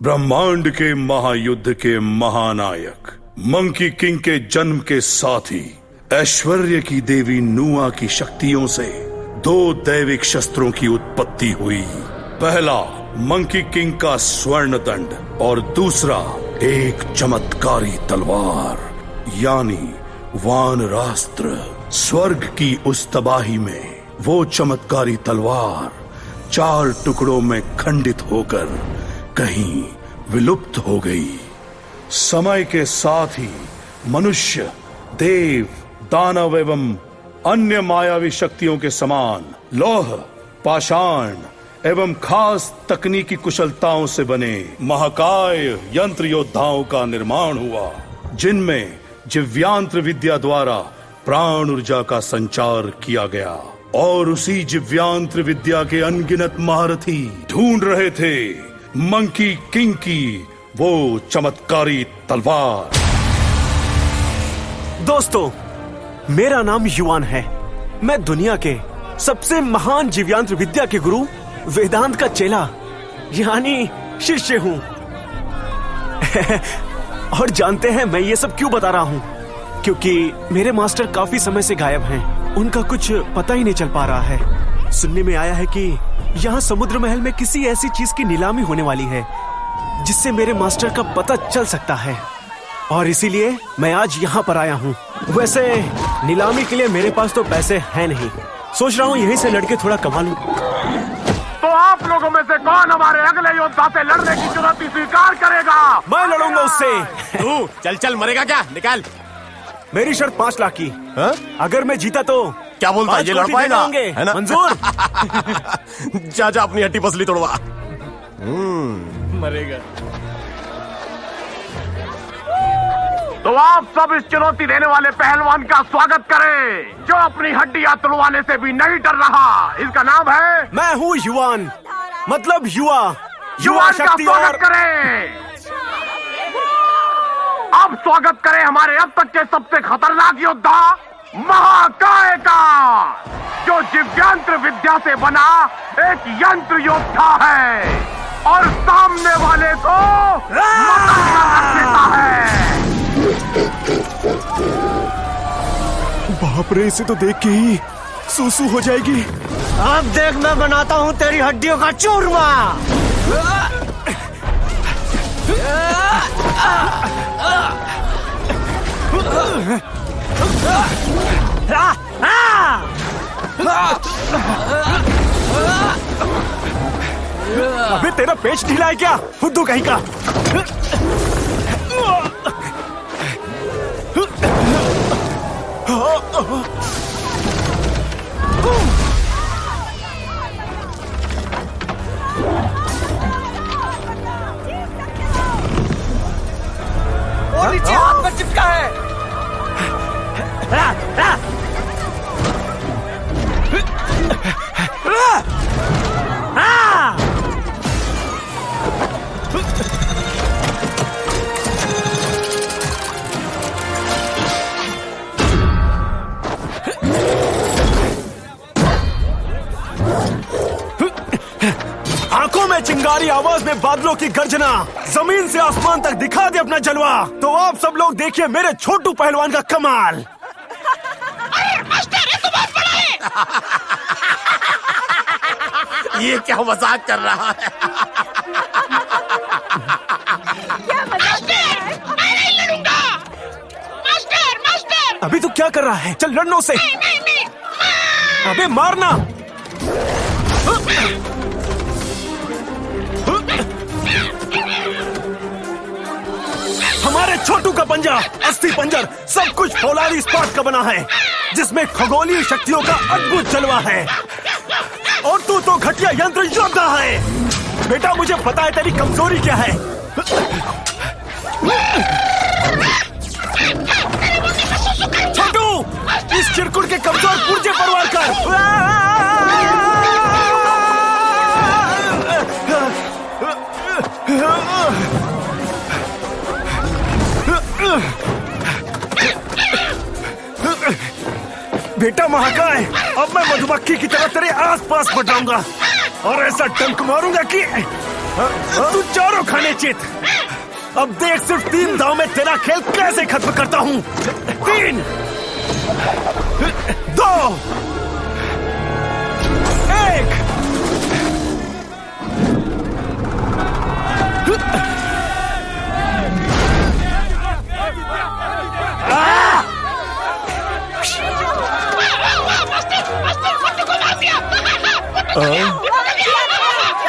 ब्रह्मांड के महायुद्ध के महानायक मंकी किंग के जन्म के साथ ही ऐश्वर्य की देवी नुआ की शक्तियों से दो दैविक शस्त्रों की उत्पत्ति हुई। पहला मंकी किंग का स्वर्ण दंड और दूसरा एक चमत्कारी तलवार यानी वानरास्त्र। स्वर्ग की उस तबाही में वो चमत्कारी तलवार 4 टुकड़ों में खंडित होकर कहीं विलुप्त हो गई। समय के साथ ही मनुष्य, देव, दानव एवं अन्य मायावी शक्तियों के समान लौह, पाषाण एवं खास तकनीकी कुशलताओं से बने महाकाय यंत्र योद्धाओं का निर्माण हुआ, जिनमें जिव्यांत्र विद्या द्वारा प्राण ऊर्जा का संचार किया गया। और उसी जिव्यांत्र विद्या के अनगिनत महारथी ढूंढ रहे थे मंकी किंग की वो चमत्कारी तलवार। दोस्तों, मेरा नाम युवान है। मैं दुनिया के सबसे महान जिव्यांत्र विद्या के गुरु वेदांत का चेला यानी शिष्य हूँ। और जानते हैं मैं ये सब क्यों बता रहा हूँ? क्योंकि मेरे मास्टर काफी समय से गायब हैं। उनका कुछ पता ही नहीं चल पा रहा है। सुनने में आया है कि यहाँ समुद्र महल में किसी ऐसी चीज की नीलामी होने वाली है जिससे मेरे मास्टर का पता चल सकता है, और इसीलिए मैं आज यहाँ पर आया हूँ। वैसे नीलामी के लिए मेरे पास तो पैसे हैं नहीं, सोच रहा हूँ यहीं से लड़के थोड़ा कमा लूं। तो आप लोगों में से कौन हमारे अगले योद्धा से लड़ने की चुनौती स्वीकार करेगा? मैं लड़ूंगा उससे। तू चल चल, मरेगा क्या? निकाल। मेरी शर्त 5 लाख की। अगर मैं जीता तो क्या बोलता है? ये लड़ पाएगा? है ना? मंजूर? जा जा अपनी हड्डी पसली तोड़वा। मरेगा। तो आप सब इस चुनौती देने वाले पहलवान का स्वागत करें, जो अपनी हड्डियां तुड़वाने से भी नहीं डर रहा। इसका नाम है, मैं हूँ युवान, मतलब युवा। युवान का स्वागत करें। अब स्वागत करें हमारे अब तक के सबसे खतरनाक योद्धा महाकाय का, जो दिव्यांत्र विद्या से बना एक यंत्र योद्धा है और सामने वाले को मक्का कर देता है। बाप रे, इसे तो देख के ही सूसू हो जाएगी। अब देख, मैं बनाता हूँ तेरी हड्डियों का चूरमा। अबे तेरा पेच ढीला है क्या, फुद्दू कहीं का? और नीचे हाथ में चिपका है। आंखों में चिंगारी, आवाज में बादलों की गर्जना, जमीन से आसमान तक दिखा दे अपना जलवा। तो आप सब लोग देखिए मेरे छोटू पहलवान का कमाल। अरे मास्टर, ये तो बहुत बड़ा है। ये क्या मजाक कर रहा है? क्या मास्टर, मैं नहीं लड़ूंगा। मास्टर मास्टर, अभी तू क्या कर रहा है? चल लड़नो से। नहीं। अबे मारना। हमारे छोटू का पंजा, अस्थि पंजर, सब कुछ फौलादी इस्पात का बना है, जिसमें खगोलीय शक्तियों का अद्भुत जलवा है। और तू तो घटिया यंत्र योद्धा है। बेटा, मुझे पता है तेरी कमजोरी क्या है। छोटू, इस चिरकुट के कमजोर पुर्जे पर वार कर। बेटा महाकाय, अब मैं मधुमक्खी की तरह तेरे आसपास बटाऊंगा और ऐसा डंक मारूंगा कि तू चारों खाने चित। अब देख सिर्फ 3 दांव में तेरा खेल कैसे खत्म करता हूं। 3, 2, 1।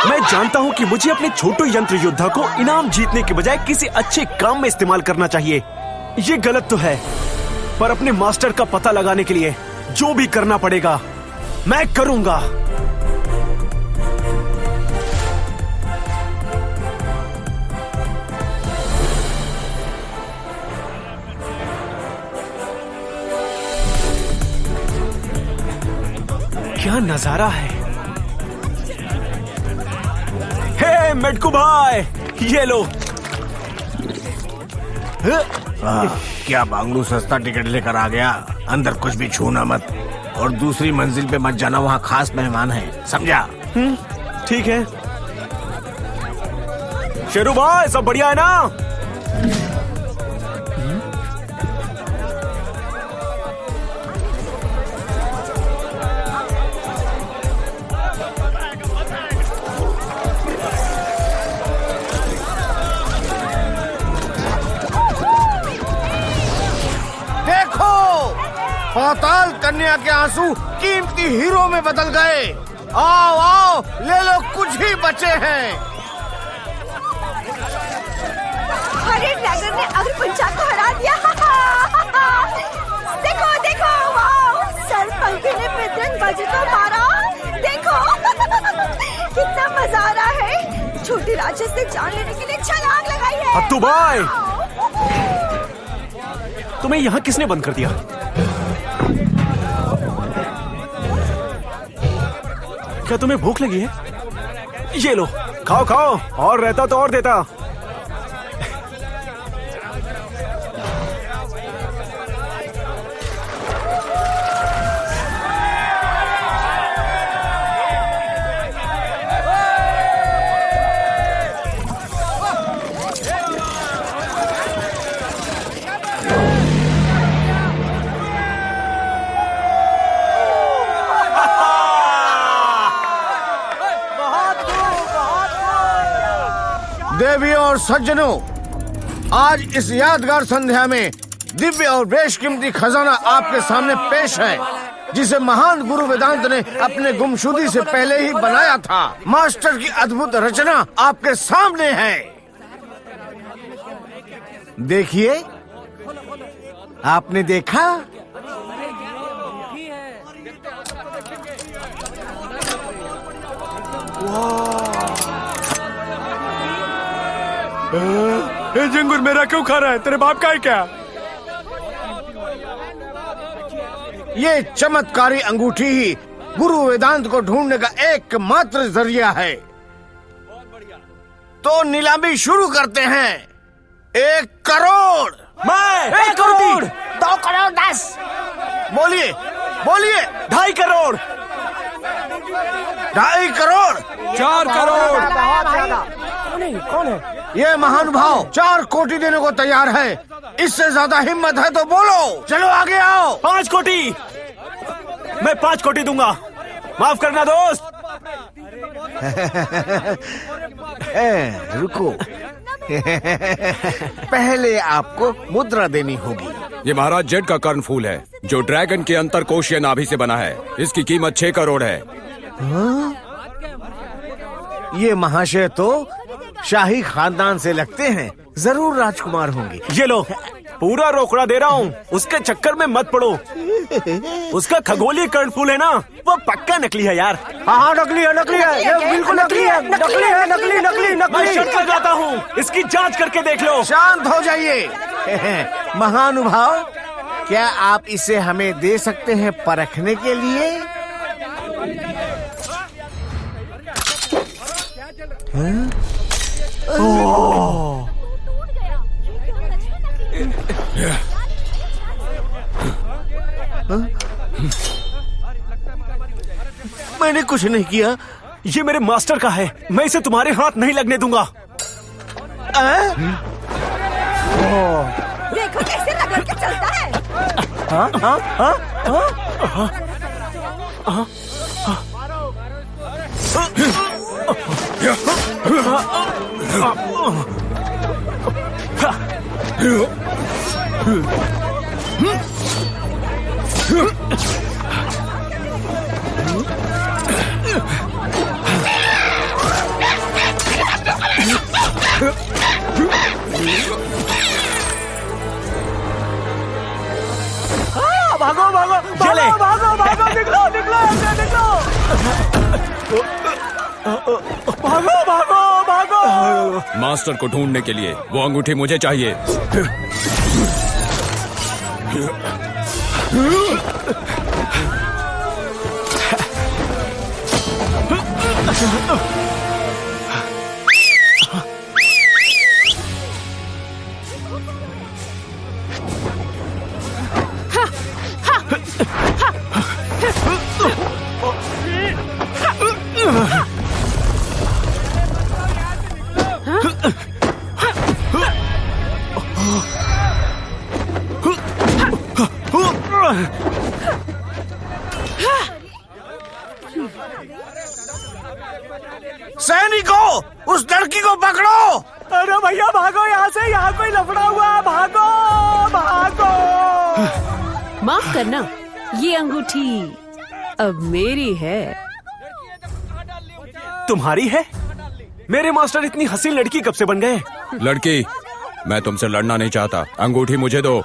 मैं जानता हूं कि मुझे अपने छोटे यंत्र योद्धा को इनाम जीतने के बजाय किसी अच्छे काम में इस्तेमाल करना चाहिए। ये गलत तो है, पर अपने मास्टर का पता लगाने के लिए जो भी करना पड़ेगा मैं करूंगा। क्या नजारा है। हे मेडकू भाई, ये लो। क्या बांगलू सस्ता टिकट लेकर आ गया। अंदर कुछ भी छूना मत और दूसरी मंजिल पे मत जाना, वहाँ खास मेहमान है, समझा? ठीक है। शेरू भाई, सब बढ़िया है ना? पाताल कन्या के आंसू कीमती हीरो में बदल गए। आओ आओ, ले लो, कुछ ही बचे हैं। अरे ड्रैगन ने अग्र पंचाक को हरा दिया। देखो देखो, वाओ, सरपंखी ने बजरंग बाजू को मारा। देखो कितना मजा आ रहा है। छोटे राक्षस से जान लेने के लिए छलांग लगाई है। हत्तू भाई, तुम्हें यहाँ किसने बंद कर दिया? क्या तुम्हें भूख लगी है? ये लो, खाओ खाओ, और रहता तो और देता। देवियों और सज्जनों, आज इस यादगार संध्या में दिव्य और बेशकीमती खजाना आपके सामने पेश है, जिसे महान गुरु वेदांत ने अपने गुमशुदी से पहले ही बनाया था। मास्टर की अद्भुत रचना आपके सामने है। देखिए, आपने देखा? झिंगुर मेरा क्यों खा रहा है? तेरे बाप का है क्या? ये चमत्कारी अंगूठी ही गुरु वेदांत को ढूंढने का एकमात्र जरिया है। तो नीलामी शुरू करते हैं। 1 करोड़। मैं 1 करोड़, 2 करोड़ 10। बोलिए बोलिए। 2.5 करोड़, 2.5 करोड़, 4 करोड़। कौन है ये महानुभाव? 4 कोटि देने को तैयार है। इससे ज्यादा हिम्मत है तो बोलो। चलो आगे आओ। 5 कोटि। मैं 5 कोटि दूंगा। माफ करना दोस्त। रुको। पहले आपको मुद्रा देनी होगी। ये महाराज जेड का कर्णफूल है, जो ड्रैगन के अंतरकोशीय नाभि से बना है। इसकी कीमत 6 करोड़ है। ये महाशय तो शाही खानदान से लगते हैं, जरूर राजकुमार होंगे। ये लो, पूरा रोकड़ा दे रहा हूँ। उसके चक्कर में मत पड़ो। उसका खगोलीय कर्णफूल है ना, वो पक्का नकली है यार। हाँ नकली है, नकली है, ये बिल्कुल नकली है, नकली है, नकली नकली मैं नकली। शर्त लगाता हूँ, इसकी जांच करके देख लो। शांत हो जाइए। महानुभाव, क्या आप इसे हमें दे सकते हैं परखने के लिए? मैंने कुछ नहीं किया। ये मेरे मास्टर का है, मैं इसे तुम्हारे हाथ नहीं लगने दूंगा। देखो कैसे रगड़ के चलता है। भागो भागो भागो भागो भागो, निकलो निकलो निकलो, भागो भागो भागो। मास्टर को ढूंढने के लिए वो अंगूठी मुझे चाहिए। सैनिकों, उस लड़की को पकड़ो। अरे भैया भागो यहाँ से, यहाँ कोई लफड़ा हुआ है, भागो भागो। माफ करना, ये अंगूठी अब मेरी है। तुम्हारी है? मेरे मास्टर इतनी हसीन लड़की कब से बन गए? लड़की, मैं तुमसे लड़ना नहीं चाहता, अंगूठी मुझे दो।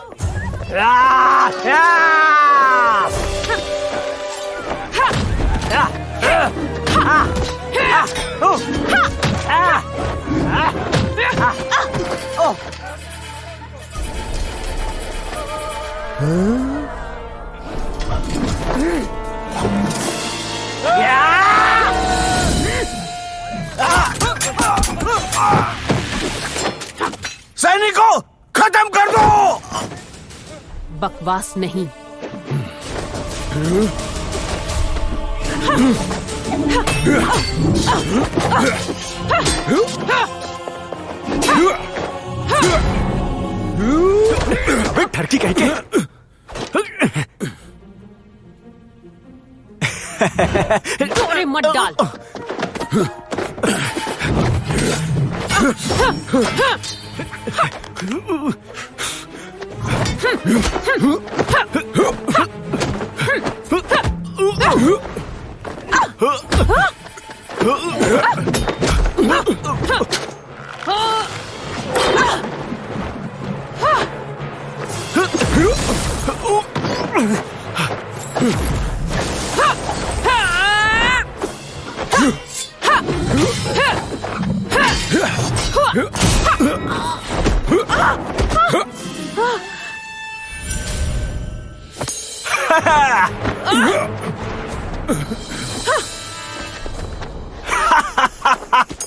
सैनिकों, खत्म कर दो। बकवास नहीं। ठरकी कह के। डोरे मत डाल।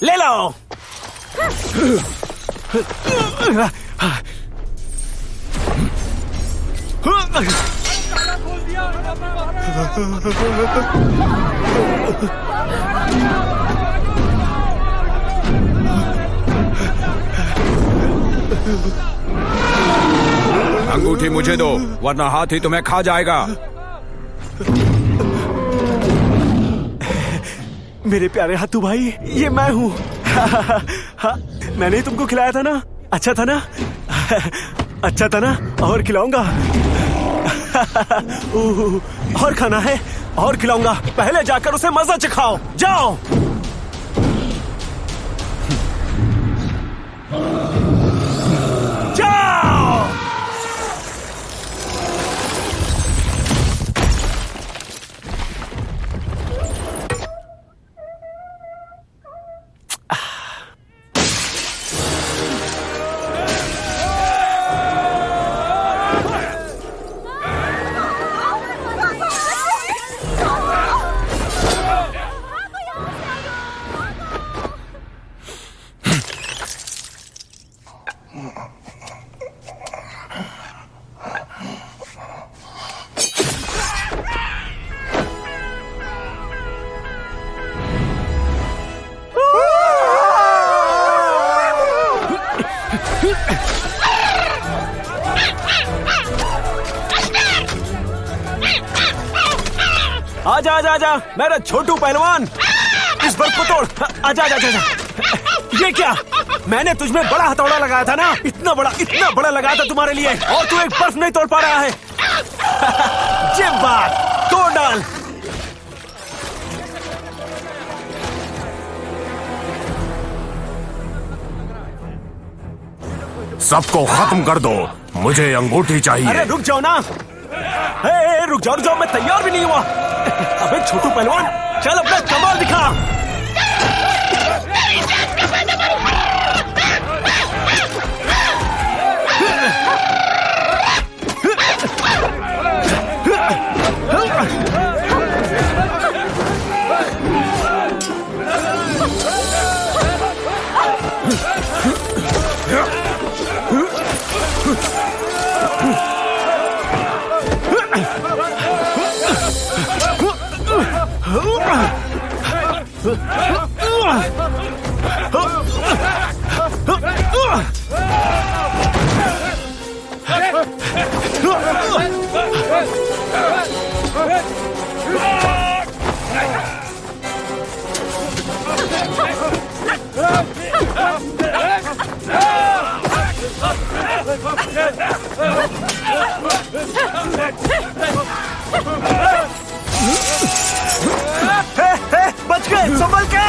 ले लो। अंगूठी मुझे दो, वरना हाथी तुम्हें खा जाएगा। मेरे प्यारे हाथू भाई, ये मैं हूँ। मैंने ही तुमको खिलाया था ना, अच्छा था ना? अच्छा था ना? और खिलाऊंगा। और खाना है? और खिलाऊंगा। पहले जाकर उसे मजा चखाओ, जाओ। जाओ। आजा आजा आजा मेरा छोटू पहलवान, इस बर्फ को तोड़। आजा आजा आजा। ये क्या, मैंने तुझमें बड़ा हथौड़ा लगाया था ना, इतना बड़ा लगाया था तुम्हारे लिए, और तू एक बर्फ नहीं तोड़ पा रहा है। ये बात तोड़ डाल। सबको खत्म कर दो, मुझे अंगूठी चाहिए। अरे रुक जाओ ना, रुक जाओ, मैं तैयार भी नहीं हुआ। अबे छोटू पहलवान, चल अपना कमाल दिखा। बच गए, संभल के।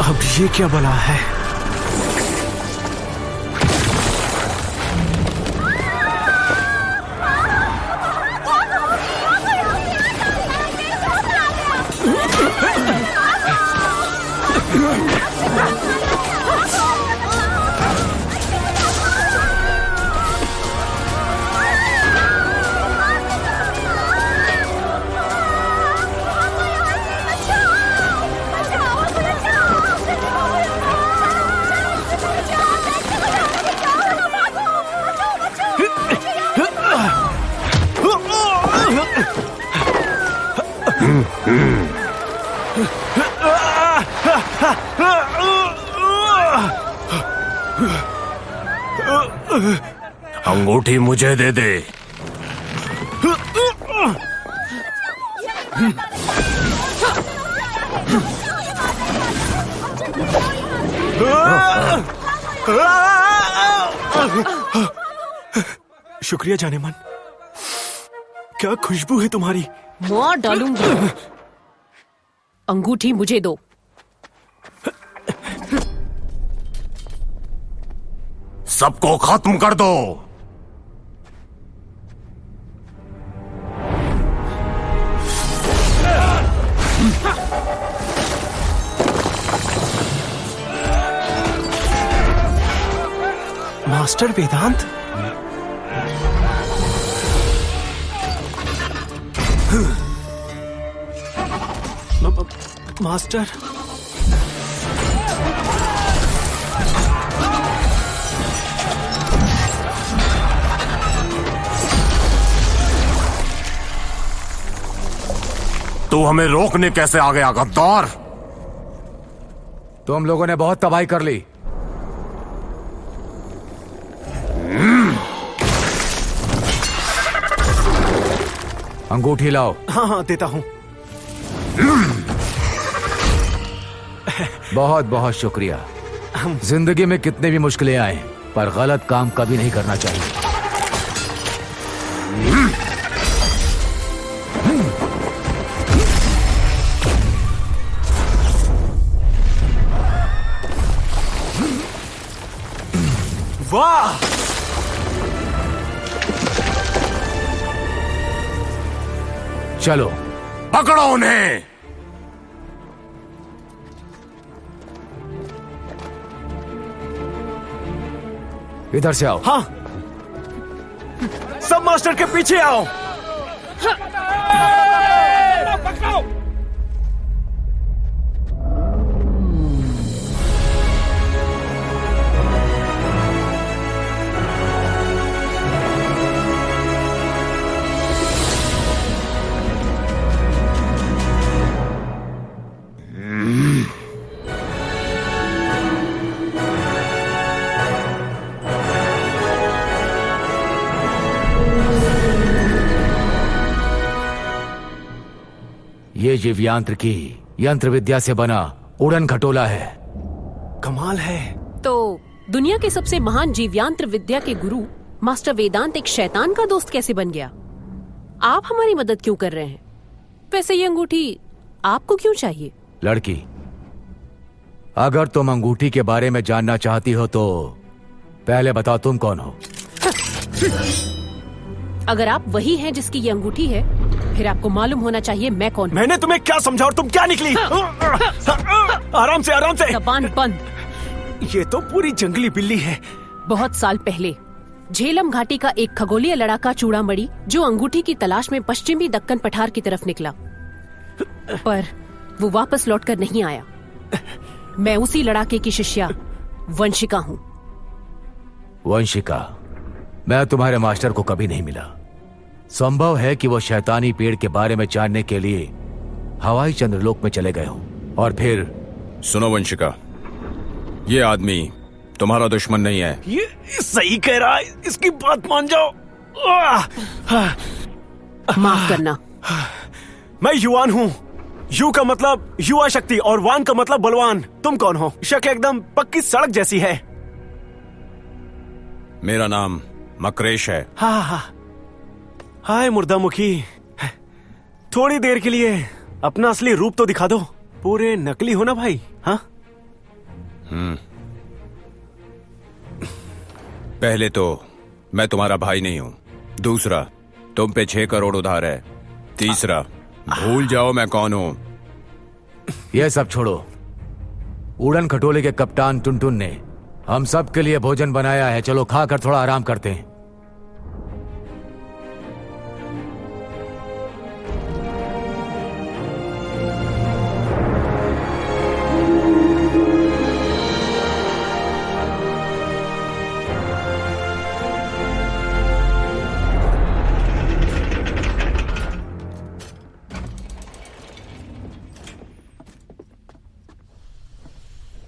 अब ये क्या बला है? अंगूठी मुझे दे दे। शुक्रिया जाने मन, क्या खुशबू है तुम्हारी। मार डालूंगी। अंगूठी मुझे दो। सबको खत्म कर दो। मास्टर वेदांत, मास्टर, तू हमें रोकने कैसे आ गया गद्दार? तुम लोगों ने बहुत तबाही कर ली। अंगूठी लाओ। हाँ हाँ देता हूं। बहुत बहुत शुक्रिया। जिंदगी में कितने भी मुश्किलें आए, पर गलत काम कभी नहीं करना चाहिए। वाह, चलो पकड़ो उन्हें। इधर से आओ। हाँ, सब मास्टर के पीछे आओ। ये जीवयंत्र की यंत्र विद्या से बना उड़न खटोला है। कमाल है। तो दुनिया के सबसे महान जीवयांत्र विद्या के गुरु मास्टर वेदांत एक शैतान का दोस्त कैसे बन गया? आप हमारी मदद क्यों कर रहे हैं? वैसे ये अंगूठी आपको क्यों चाहिए? लड़की, अगर तुम अंगूठी के बारे में जानना चाहती हो तो पहले बताओ तुम कौन हो। अगर आप वही हैं जिसकी ये अंगूठी है, फिर आपको मालूम होना चाहिए मैं कौन हूँ। मैंने तुम्हें क्या समझा और तुम क्या निकली? आराम से, आराम से। जबान बंद। ये तो पूरी जंगली बिल्ली है। बहुत साल पहले झेलम घाटी का एक खगोलीय लड़ाका चूड़ामणि जो अंगूठी की तलाश में पश्चिमी दक्कन पठार की तरफ निकला, पर वो वापस लौटकर नहीं आया। मैं उसी लड़ाके की शिष्या वंशिका हूँ। वंशिका, मैं तुम्हारे मास्टर को कभी नहीं मिला। संभव है कि वो शैतानी पेड़ के बारे में जानने के लिए हवाई चंद्रलोक में चले गए हों और फिर। सुनो वंशिका, ये आदमी तुम्हारा दुश्मन नहीं है। ये सही कह रहा है, इसकी बात मान जाओ। माफ करना। मैं युवान हूँ। यू का मतलब युवा शक्ति और वान का मतलब बलवान। तुम कौन हो? शक्ल एकदम पक्की सड़क जैसी है। मेरा नाम मकरेश है। हाँ हाँ, हाय मुर्दामुखी। थोड़ी देर के लिए अपना असली रूप तो दिखा दो। पूरे नकली हो ना भाई? हाँ, पहले तो मैं तुम्हारा भाई नहीं हूँ। दूसरा, तुम पे 6 करोड़ उधार है। तीसरा, भूल जाओ मैं कौन हूँ। यह सब छोड़ो। उड़न खटोले के कप्तान टुनटुन ने हम सब के लिए भोजन बनाया है। चलो खाकर थोड़ा आराम करते हैं।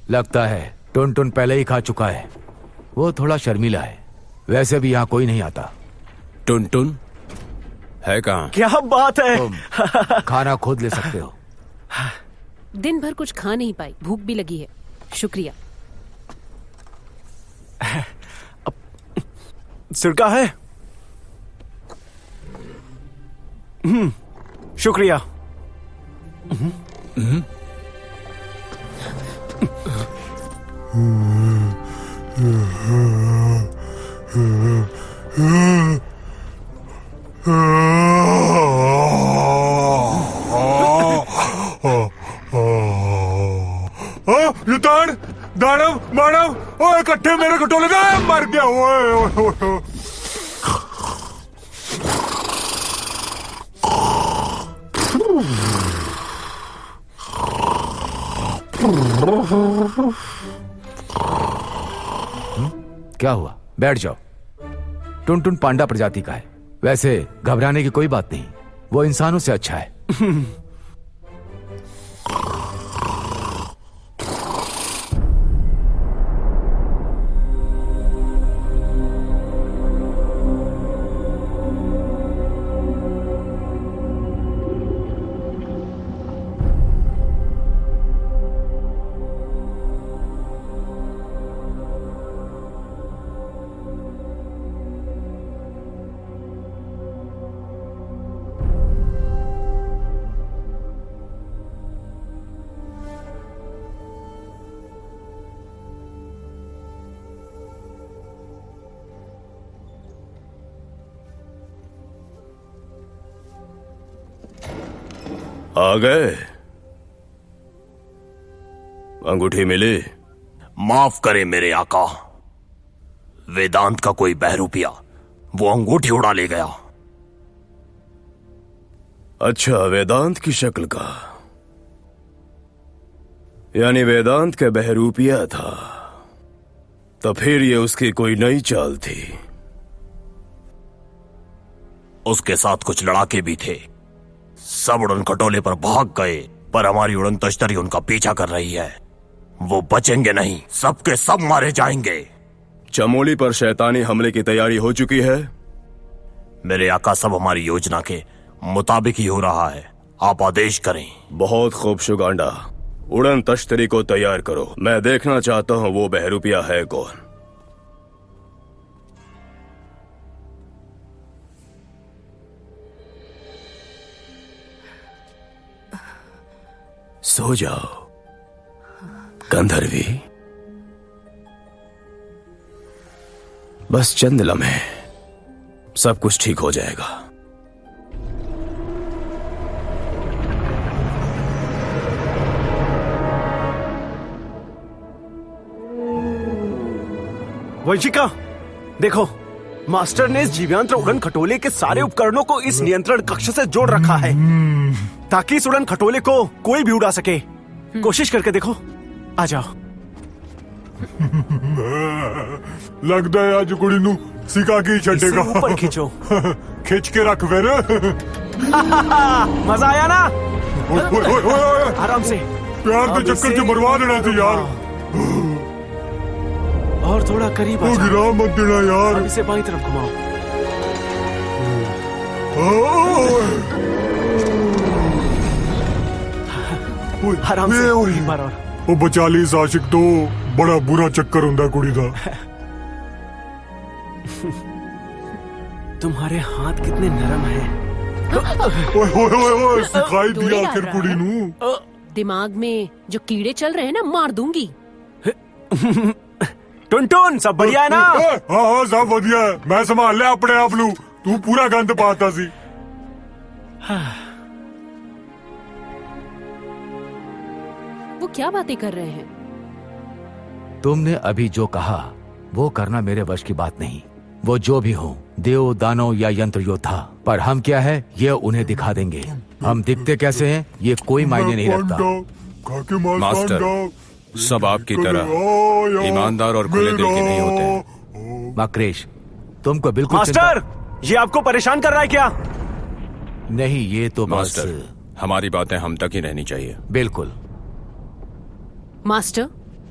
लगता है टुनटुन पहले ही खा चुका है। वो थोड़ा शर्मीला है। वैसे भी यहाँ कोई नहीं आता। टुनटुन है कहाँ? क्या बात है। तुम खाना खुद ले सकते हो। दिन भर कुछ खा नहीं पाई, भूख भी लगी है। शुक्रिया। सिरका है? शुक्रिया। युतान, दानव, मानव, ओ इकट्ठे मेरे खटोले का मर गया। ओए ओए ओए। क्या हुआ? बैठ जाओ। टुनटुन पांडा प्रजाति का है। वैसे घबराने की कोई बात नहीं, वो इंसानों से अच्छा है। आ गए? अंगूठी मिली? माफ करे मेरे आका, वेदांत का कोई बहरूपिया वो अंगूठी उड़ा ले गया। अच्छा, वेदांत की शक्ल का, यानी वेदांत का बहरूपिया था। तो फिर ये उसकी कोई नई चाल थी। उसके साथ कुछ लड़ाके भी थे। सब उड़न खटोले पर भाग गए, पर हमारी उड़न तश्तरी उनका पीछा कर रही है। वो बचेंगे नहीं, सबके सब मारे जाएंगे। चमोली पर शैतानी हमले की तैयारी हो चुकी है। मेरे आका, सब हमारी योजना के मुताबिक ही हो रहा है। आप आदेश करें। बहुत खूब शुगांडा, उड़न तश्तरी को तैयार करो। मैं देखना चाहता हूँ वो बहरूपिया है कौन। सो जाओ गंधर्वी, बस चंद लम्हे, सब कुछ ठीक हो जाएगा। वंशिका, देखो, मास्टर ने इस जीव्यांत्र उड़न खटोले के सारे उपकरणों को इस नियंत्रण कक्ष से जोड़ रखा है ताकि इस उड़न खटोले को कोई भी उड़ा सके। कोशिश करके देखो। आ जाओ। लगता है आज कुड़ी नू सिखा के ही छड़ेगा। ऊपर खींचो। खींच के रख फिर। मजा आया ना? ओए, ओए, ओए, ओए। आराम से। प्यार के चक्कर से मरवा देना थी यार। और थोड़ा करीब आ गिरा मत देना यार। अब इसे बाईं तरफ घुमाओ। आराम से। एक बार और। वो बचा ली आशिक तो बड़ा बुरा चक्कर हुंदा कुड़ी दा। तुम्हारे हाथ कितने नरम हैं। ओए ओए ओए ओए, सिखाई दिया आखिर कुड़ी नू। दिमाग में जो कीड़े चल रहे हैं ना, मार दूंगी। टुनटुन, सब बढ़िया है ना? हाँ हाँ, सब बढ़िया है। मैं संभाल लिया अपने आप लू। तू पूरा गंद पाता सी। वो क्या बातें कर रहे हैं? तुमने अभी जो कहा वो करना मेरे वश की बात नहीं। वो जो भी हो, देव, दानव या यंत्र योद्धा, पर हम क्या है ये उन्हें दिखा देंगे। हम दिखते कैसे हैं ये कोई मायने नहीं रखता। मास्टर, सब आपकी तरह ईमानदार और खुले दिल के नहीं होते। मकरेश, तुमको बिल्कुल मास्टर, ये आपको परेशान कर रहा है क्या? नहीं, ये तो मास्टर, हमारी बातें हम तक ही रहनी चाहिए। बिल्कुल। मास्टर,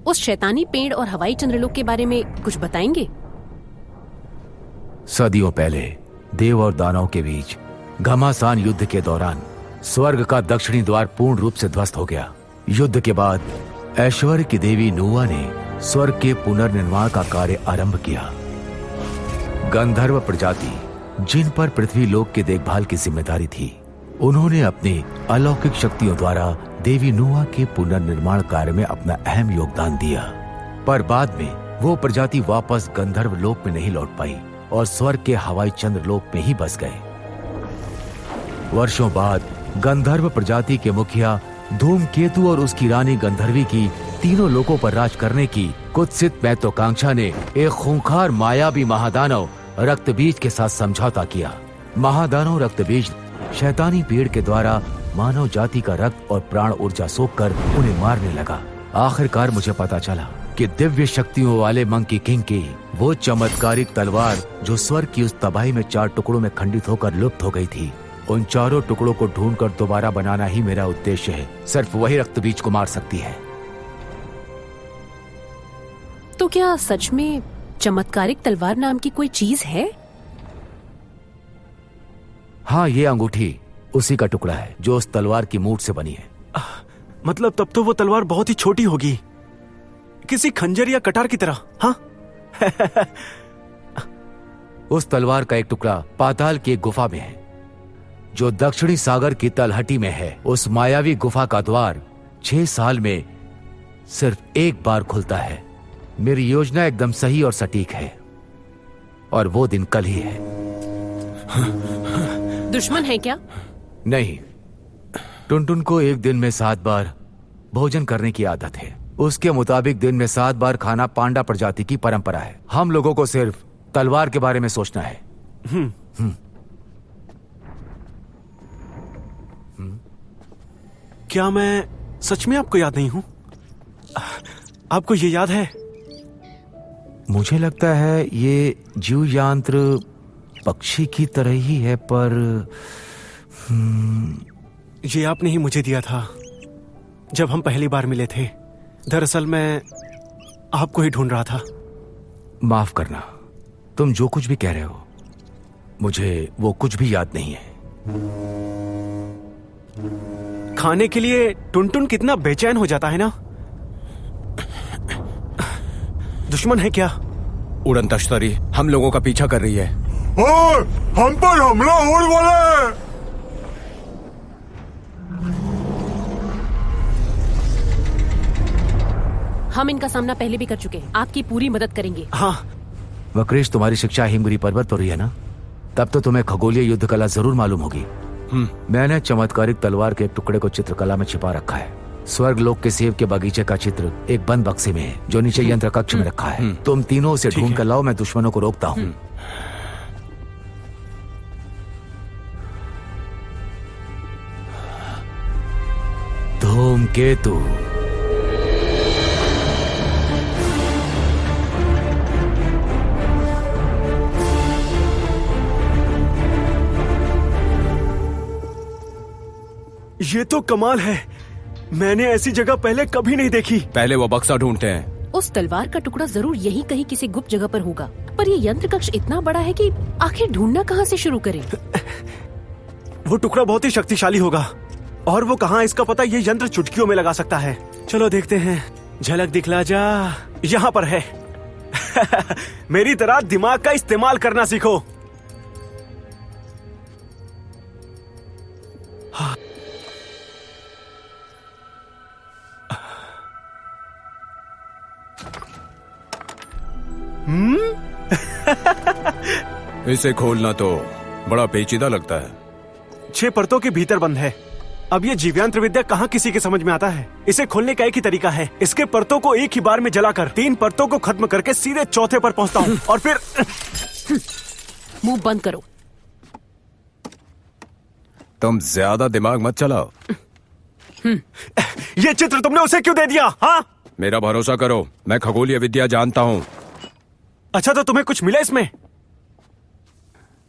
उस शैतानी पेड़ और हवाई चंद्रलोक के बारे में कुछ बताएंगे? सदियों पहले देव और दानव के बीच घमासान युद्ध के दौरान स्वर्ग का दक्षिणी द्वार पूर्ण रूप से ध्वस्त हो गया। युद्ध के बाद ऐश्वर्य की देवी नुआ ने स्वर्ग के पुनर्निर्माण का कार्य आरंभ किया। गंधर्व प्रजाति, जिन पर पृथ्वी लोक की देखभाल की जिम्मेदारी थी, उन्होंने अपनी अलौकिक शक्तियों द्वारा देवी नुआ के पुनर्निर्माण कार्य में अपना अहम योगदान दिया। पर बाद में वो प्रजाति वापस गंधर्व लोक में नहीं लौट पाई और स्वर्ग के हवाई चंद्र लोक में ही बस गए। वर्षों बाद गंधर्व प्रजाति के मुखिया धूमकेतु और उसकी रानी गंधर्वी की तीनों लोकों पर राज करने की कुत्सित महत्वाकांक्षा ने एक खूंखार मायावी महादानव रक्तबीज के साथ समझौता किया। महादानव रक्तबीज शैतानी पेड़ के द्वारा मानव जाति का रक्त और प्राण ऊर्जा सोखकर उन्हें मारने लगा। आखिरकार मुझे पता चला कि दिव्य शक्तियों वाले मंकी किंग की वो चमत्कारिक तलवार जो स्वर्ग की उस तबाही में 4 टुकड़ों में खंडित होकर लुप्त हो गई थी, उन चारों टुकड़ों को ढूंढकर दोबारा बनाना ही मेरा उद्देश्य है। सिर्फ वही रक्तबीज को मार सकती है। तो क्या सच में चमत्कारिक तलवार नाम की कोई चीज है? हाँ, ये अंगूठी उसी का टुकड़ा है जो उस तलवार की मूठ से बनी है। मतलब तब तो वो तलवार बहुत ही छोटी होगी, किसी खंजर या कटार की तरह। हाँ? उस तलवार का एक टुकड़ा पाताल की एक गुफा में है जो दक्षिणी सागर की तलहटी में है। उस मायावी गुफा का द्वार 6 साल में सिर्फ एक बार खुलता है। मेरी योजना एकदम सही और सटीक है और वो दिन कल ही है। दुश्मन है क्या? नहीं, टुनटुन को एक दिन में 7 बार भोजन करने की आदत है। उसके मुताबिक दिन में 7 बार खाना पांडा प्रजाति की परंपरा है। हम लोगों को सिर्फ तलवार के बारे में सोचना है। क्या मैं सच में आपको याद नहीं हूं? आपको ये याद है? मुझे लगता है ये जीव यंत्र पक्षी की तरह ही है, पर ये आपने ही मुझे दिया था जब हम पहली बार मिले थे। दरअसल मैं आपको ही ढूंढ रहा था। माफ करना, तुम जो कुछ भी कह रहे हो मुझे वो कुछ भी याद नहीं है। खाने के लिए टुनटुन कितना बेचैन हो जाता है ना। दुश्मन है क्या? उड़न तश्तरी हम लोगों का पीछा कर रही है। ओए, हम पर हमला होने वाला है। हम इनका सामना पहले भी कर चुके हैं, आपकी पूरी मदद करेंगे। हाँ। वक्रेश, तुम्हारी शिक्षा हिमगिरी पर्वत पर हुई है ना? तब तो तुम्हें खगोलीय युद्ध कला जरूर मालूम होगी। मैंने चमत्कारिक तलवार के एक टुकड़े को चित्रकला में छिपा रखा है। स्वर्ग लोक के सेब के बगीचे का चित्र एक बंद बक्से में है जो नीचे यंत्र कक्ष में रखा है। तुम तीनों उसे ढूंढ कर लाओ, मैं दुश्मनों को रोकता हूँ। धूमकेतु। ये तो कमाल है, मैंने ऐसी जगह पहले कभी नहीं देखी। पहले वो बक्सा ढूंढते हैं। उस तलवार का टुकड़ा जरूर यहीं कहीं किसी गुप्त जगह पर होगा, पर ये यंत्र कक्ष इतना बड़ा है कि आखिर ढूंढना कहाँ से शुरू करें? वो टुकड़ा बहुत ही शक्तिशाली होगा, और वो कहाँ इसका पता ये यंत्र चुटकियों में लगा सकता है। चलो देखते हैं। झलक दिखला जा, यहाँ पर है। मेरी तरह दिमाग का इस्तेमाल करना सीखो। इसे खोलना तो बड़ा पेचीदा लगता है। 6 परतों के भीतर बंद है। अब ये जीवयंत्र विद्या कहाँ किसी के समझ में आता है? इसे खोलने का एक ही तरीका है, इसके परतों को एक ही बार में जलाकर 3 परतों को खत्म करके सीधे चौथे पर पहुंचता हूँ और फिर मुंह बंद करो। तुम ज्यादा दिमाग मत चलाओ। ये चित्र तुमने उसे क्यों दे दिया? हाँ, मेरा भरोसा करो, मैं खगोलीय विद्या जानता हूँ। अच्छा, तो तुम्हें कुछ मिला इसमें?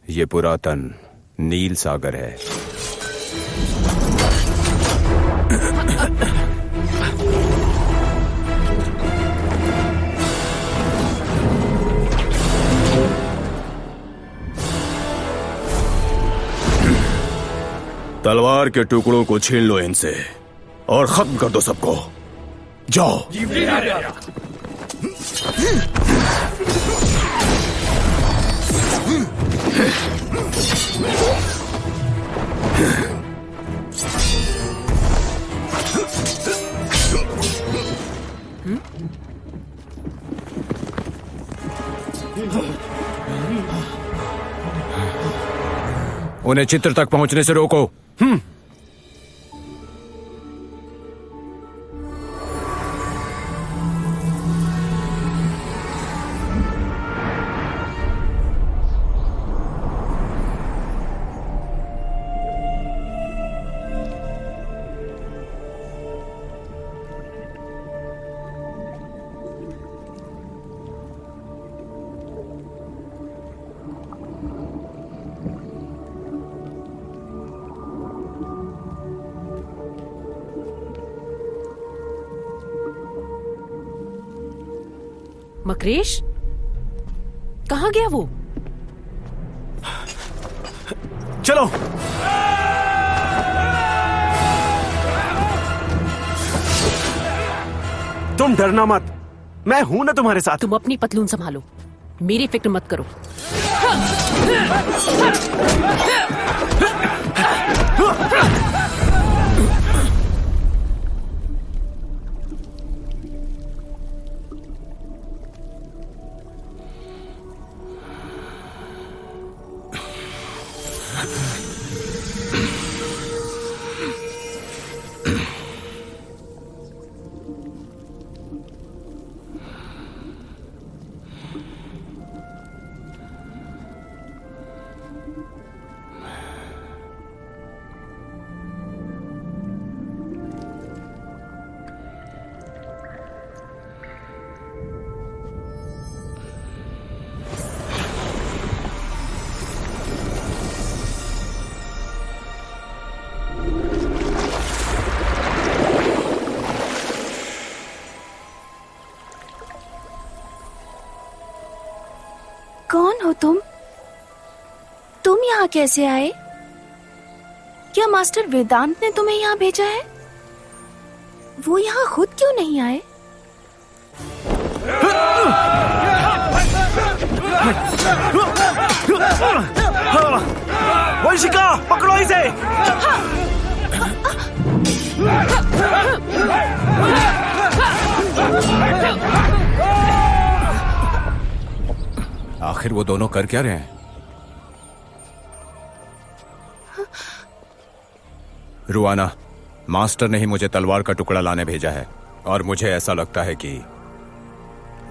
ये पुरातन नील सागर है। तलवार के टुकड़ों को छीन लो इनसे और खत्म कर दो सबको। जाओ। उन्हें चित्र तक पहुंचने से रोको। मकरेश, कहाँ गया वो? चलो। तुम डरना मत, मैं हूं ना तुम्हारे साथ। तुम अपनी पतलून संभालो, मेरी फिक्र मत करो। कौन हो तुम? तुम यहाँ कैसे आए? क्या मास्टर वेदांत ने तुम्हें यहाँ भेजा है? वो यहाँ खुद क्यों नहीं आए? वंशिका, पकड़ो इसे। आखिर वो दोनों कर क्या रहे हैं? रुआना, मास्टर ने ही मुझे तलवार का टुकड़ा लाने भेजा है और मुझे ऐसा लगता है कि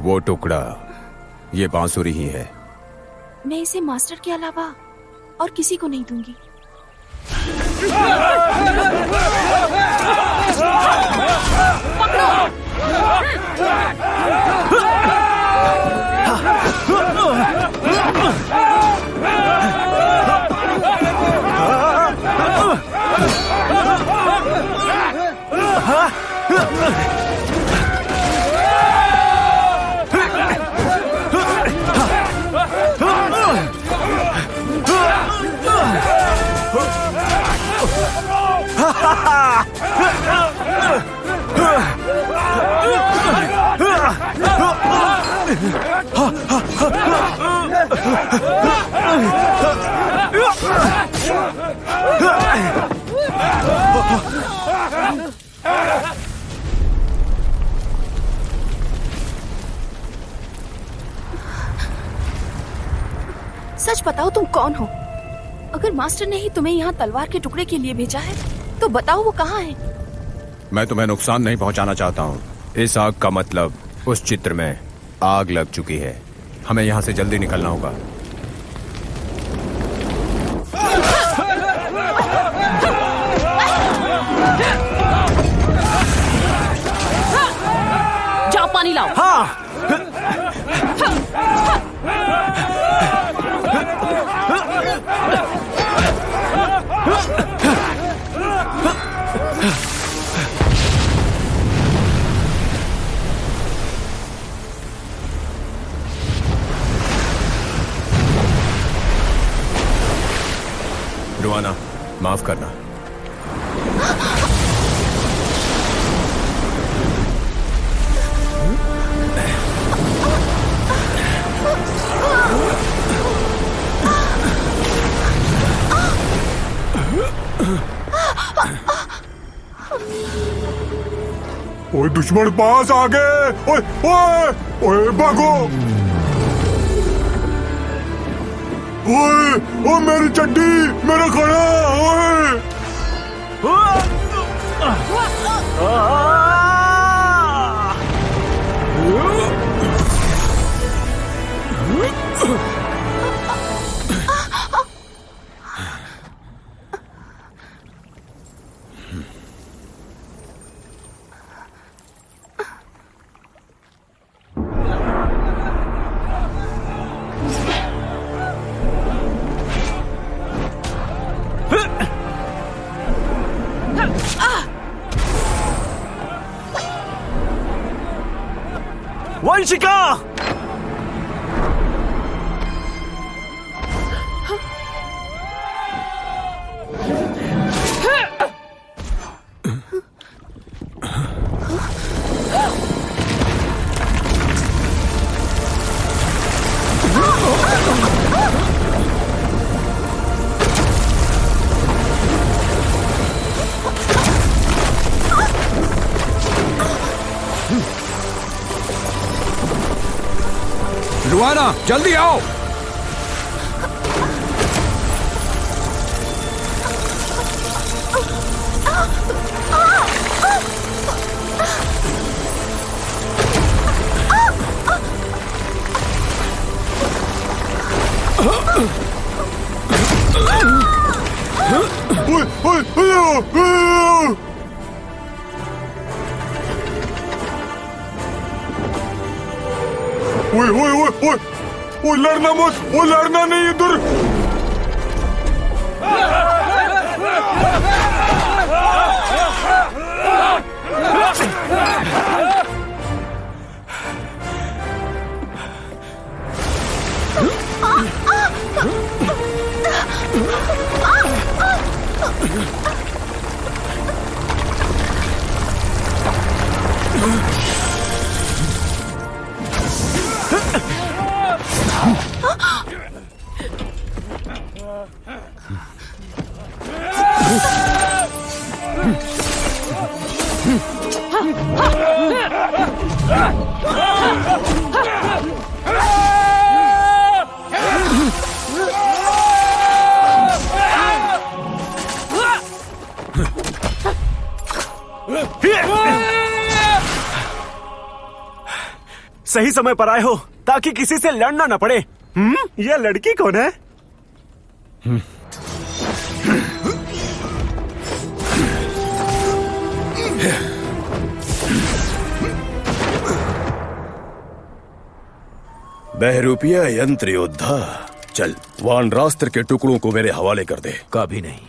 वो टुकड़ा ये बांसुरी ही है। मैं इसे मास्टर के अलावा और किसी को नहीं दूंगी। सच बताओ तुम कौन हो? अगर मास्टर ने ही तुम्हें यहाँ तलवार के टुकड़े के लिए भेजा है तो बताओ वो कहाँ है? मैं तुम्हें नुकसान नहीं पहुंचाना चाहता हूँ। इस आग का मतलब उस चित्र में आग लग चुकी है। हमें यहाँ से जल्दी निकलना होगा। जाओ पानी लाओ। हाँ। रुआना, माफ करना। ओए दुश्मन पास आ गए। ओए ओए ओए भागो। ओए ओ मेरी चड्डी, मेरा खड़ा। ओए वंशिका! रुआना, जल्दी आओ। ओए ओए ओए ओए ओए लड़ना मत। ओ लड़ना नहीं इधर। सही समय पर आए हो ताकि किसी से लड़ना न पड़े। ये लड़की कौन है? बहरूपिया यंत्र योद्धा, चल वानरास्त्र के टुकड़ों को मेरे हवाले कर दे। कभी नहीं।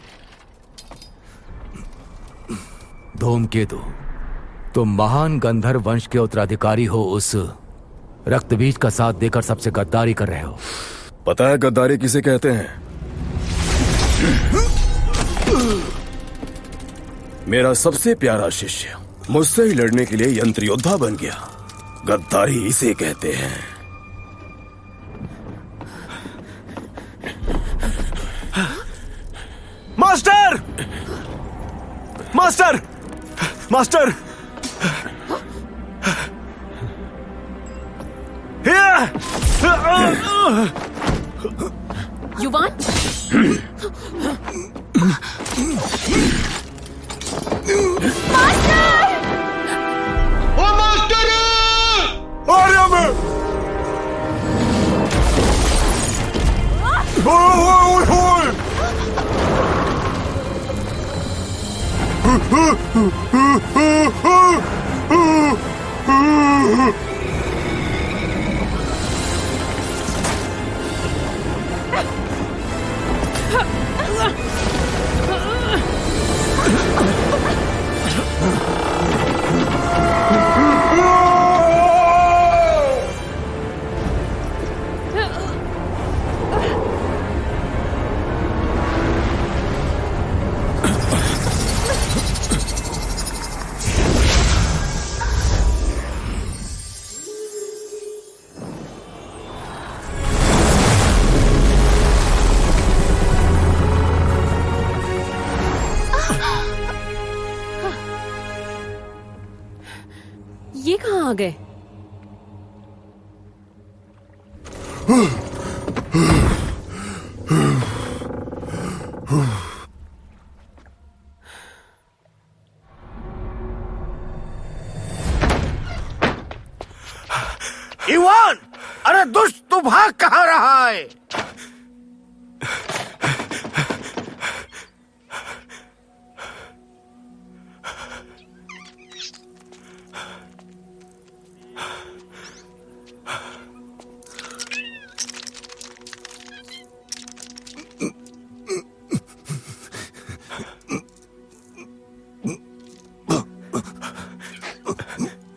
धूमकेतु, तुम महान गंधर्व वंश के उत्तराधिकारी हो, उस रक्तबीज का साथ देकर सबसे गद्दारी कर रहे हो। पता है गद्दारी किसे कहते हैं? मेरा सबसे प्यारा शिष्य मुझसे ही लड़ने के लिए यंत्र योद्धा बन गया। गद्दारी इसे कहते हैं। मास्टर! मास्टर! मास्टर! युवान! आर्या में! ये कहाँ आ गए? इवान! अरे दुष्ट, तू भाग कहाँ रहा है?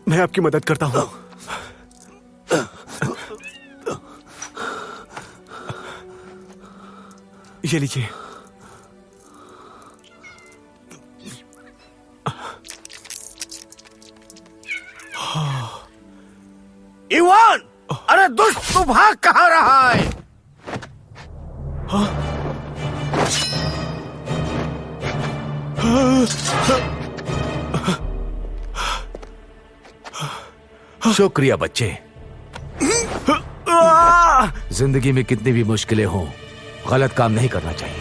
मैं आपकी मदद करता हूं। ये लीजिए। इवान! अरे दुष्ट, तू भाग कहाँ रहा है? शुक्रिया बच्चे। जिंदगी में कितनी भी मुश्किलें हों, गलत काम नहीं करना चाहिए।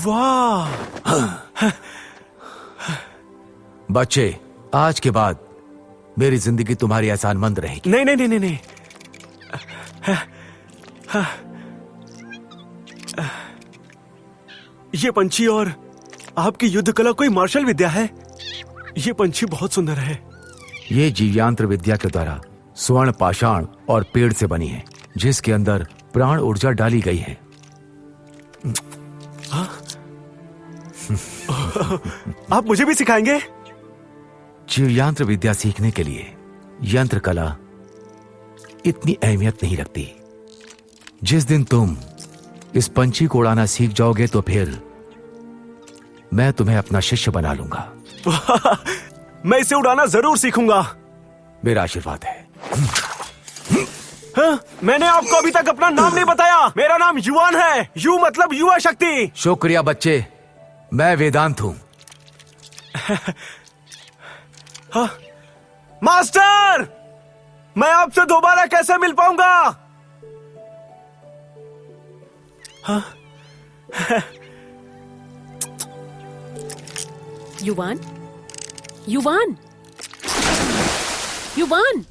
वाह! बच्चे, आज के बाद मेरी जिंदगी तुम्हारी एहसानमंद रहेगी। नहीं नहीं नहीं नहीं। ये पंछी और आपकी युद्ध कला कोई मार्शल विद्या है? ये पंछी बहुत सुंदर है। ये जीवयांत्र विद्या के द्वारा स्वर्ण पाषाण और पेड़ से बनी है, जिसके अंदर प्राण ऊर्जा डाली गई है। आप मुझे भी सिखाएंगे? जीवयांत्र विद्या सीखने के लिए यंत्र कला इतनी अहमियत नहीं रखती। जिस दिन तुम इस पंछी को उड़ाना सीख जाओगे तो फिर मैं तुम्हें अपना शिष्य बना लूंगा। मैं इसे उड़ाना जरूर सीखूंगा। मेरा आशीर्वाद है। हाँ? मैंने आपको अभी तक अपना नाम नहीं बताया। मेरा नाम युवान है। यू मतलब युवा शक्ति। शुक्रिया बच्चे, मैं वेदांत हूं। हाँ? मास्टर, मैं आपसे दोबारा कैसे मिल पाऊंगा? हाँ? युवान, युवान, युवान।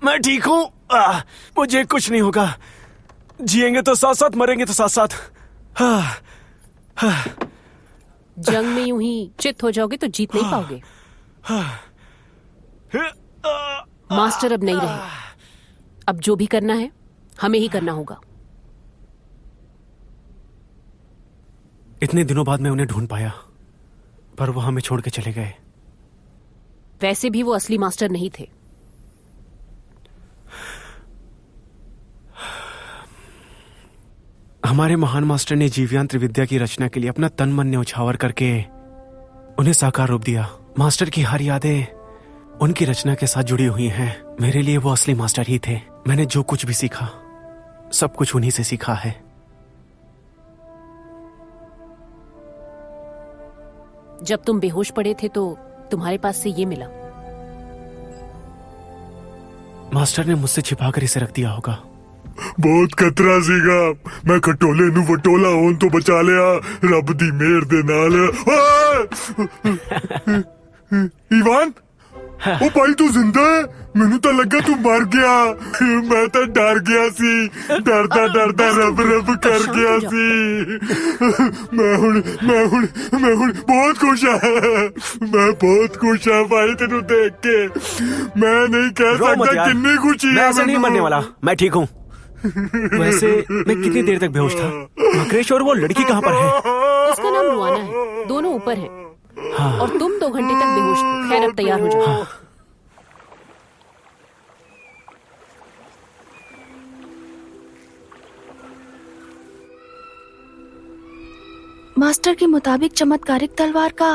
मैं ठीक हूँ। मुझे कुछ नहीं होगा। जिएंगे तो साथ साथ, मरेंगे तो साथ साथ। जंग में यूं ही चित हो जाओगे तो जीत नहीं पाओगे। मास्टर अब नहीं रहे। अब जो भी करना है हमें ही करना होगा। इतने दिनों बाद मैं उन्हें ढूंढ पाया, पर वो हमें छोड़ के चले गए। वैसे भी वो असली मास्टर नहीं थे। हमारे महान मास्टर ने जीवयंत्र विद्या की रचना के लिए अपना तन मन न्यौछावर करके उन्हें साकार रूप दिया। मास्टर की हर यादें उनकी रचना के साथ जुड़ी हुई हैं। मेरे लिए वो असली मास्टर ही थे। मैंने जो कुछ भी सीखा, सब कुछ उन्हीं से सीखा है। जब तुम बेहोश पड़े थे तो तुम्हारे पास से ये मिला। मास्टर ने मुझसे छिपाकर इसे रख दिया होगा। बहुत खतरा सीगा। मैं खटोले नू वटोला होन तो बचा लिया। रब दी मेहर दे नाल। ईवान, ओ भाई तू जिंदा है? मैनू तो लगा तू मर गया। मैं तो डर गया सी। डरदा डरदा रब रब कर गया सी। मैं हुण बहुत खुश है। मैं बहुत खुश है भाई तेनू देख के। मैं नहीं कह सकता कितनी खुशी मैं है। ऐसे नहीं मरने वाला। मैं ठीक हूँ। वैसे मैं कितनी देर तक बेहोश था? मकरेश और वो लड़की कहाँ पर है? उसका नाम रुआना है। दोनों ऊपर हैं। हाँ। और तुम 2 घंटे तक बेहोश थे। खैर अब तैयार हो जाओ। हाँ। मास्टर के मुताबिक चमत्कारिक तलवार का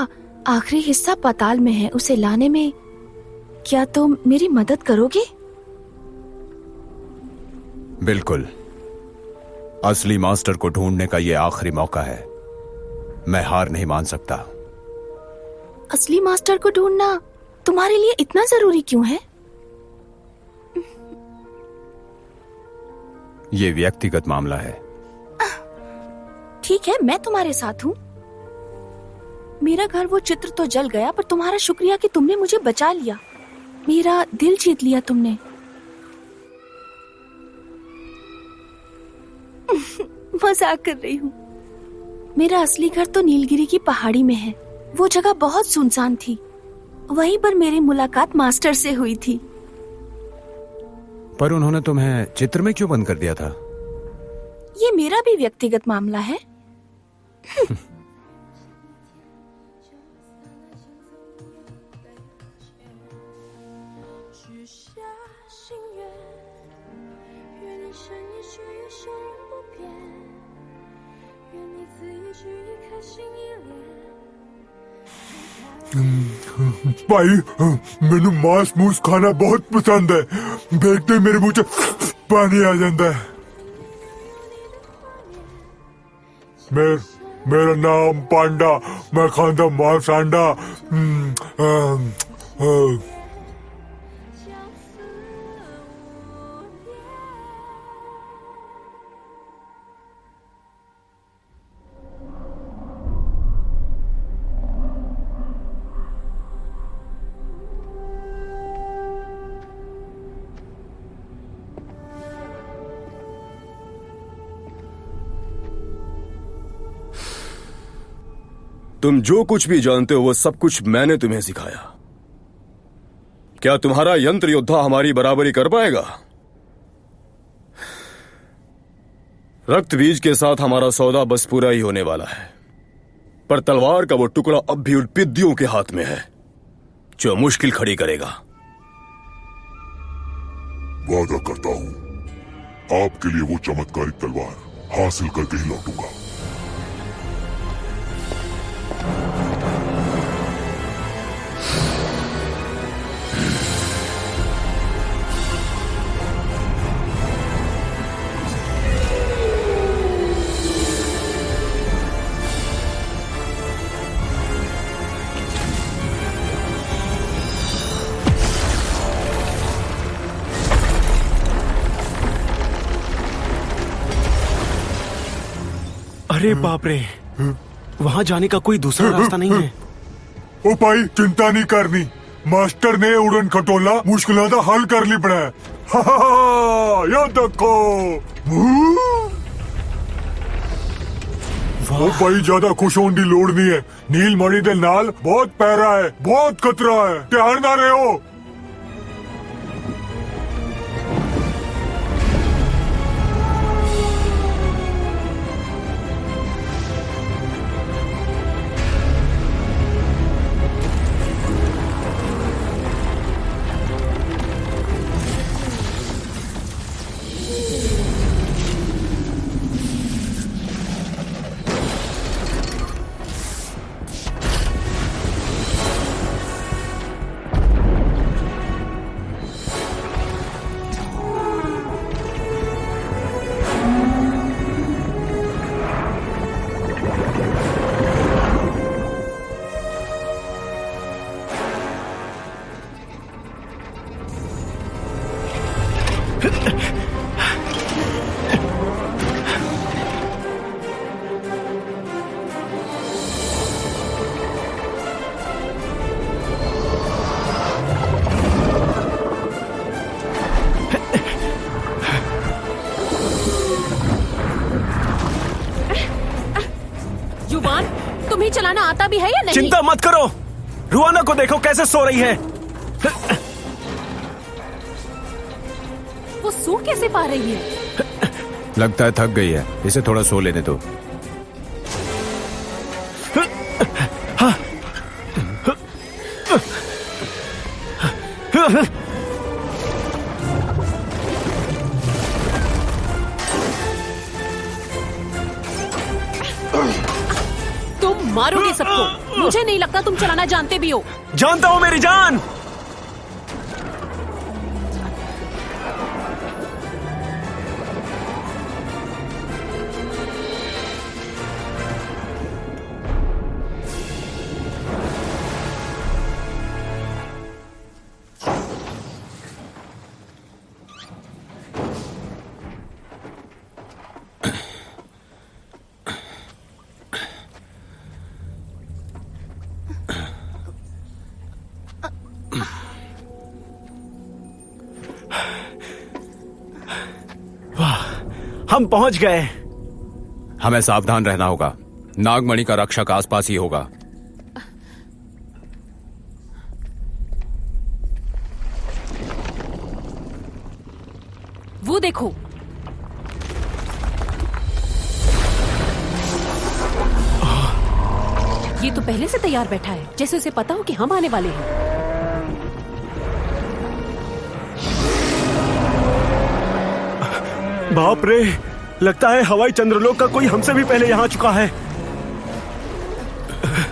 आखिरी हिस्सा पाताल में है। उसे लाने में क्या तुम मेरी मदद करोगे? बिल्कुल। असली मास्टर को ढूंढने का यह आखिरी मौका है। मैं हार नहीं मान सकता। असली मास्टर को ढूंढना तुम्हारे लिए इतना जरूरी क्यों है? यह व्यक्तिगत मामला है। ठीक है, मैं तुम्हारे साथ हूँ। मेरा घर वो चित्र तो जल गया, पर तुम्हारा शुक्रिया कि तुमने मुझे बचा लिया। मेरा दिल जीत लिया तुमने। मजाक कर रही हूँ। मेरा असली घर तो नीलगिरी की पहाड़ी में है। वो जगह बहुत सुनसान थी। वहीं पर मेरी मुलाकात मास्टर से हुई थी। पर उन्होंने तुम्हें चित्र में क्यों बंद कर दिया था? ये मेरा भी व्यक्तिगत मामला है। भाई मैनू मांस मूस खाना बहुत पसंद है। देखते मेरे मुंह च पानी आ जाता है। मेरा नाम पांडा। मैं खांदा मांस अंडा। तुम जो कुछ भी जानते हो वो सब कुछ मैंने तुम्हें सिखाया। क्या तुम्हारा यंत्र योद्धा हमारी बराबरी कर पाएगा? रक्त बीज के साथ हमारा सौदा बस पूरा ही होने वाला है, पर तलवार का वो टुकड़ा अब भी उन पिद्दियों के हाथ में है जो मुश्किल खड़ी करेगा। वादा करता हूं आपके लिए वो चमत्कारिक तलवार हासिल करके ही लौटूंगा। अरे बाप रे, वहाँ जाने का कोई दूसरा रास्ता नहीं है। ओ भाई चिंता नहीं करनी, मास्टर ने उड़न खटोला मुश्किलों का हल कर ली पड़ा है। या देखो ओ भाई, ज्यादा खुश होने की लोड़ नहीं है। नीलमणि दे नाल बहुत पैरा है, बहुत खतरा है, ध्यान ना रहो। युवान, तुम्हें चलाना आता भी है या नहीं? चिंता मत करो, रुआना को देखो कैसे सो रही है। वो सो कैसे पा रही है? लगता है थक गई है, इसे थोड़ा सो लेने दो। तुम मारोगे सबको। मुझे नहीं लगता तुम चलाना जानते भी हो। जानता हूँ मेरी जान। हम पहुंच गए। हमें सावधान रहना होगा, नागमणि का रक्षक आसपास ही होगा। वो देखो, ये तो पहले से तैयार बैठा है, जैसे उसे पता हो कि हम आने वाले हैं। बाप रे, लगता है हवाई चंद्रलोक का कोई हमसे भी पहले यहाँ चुका है।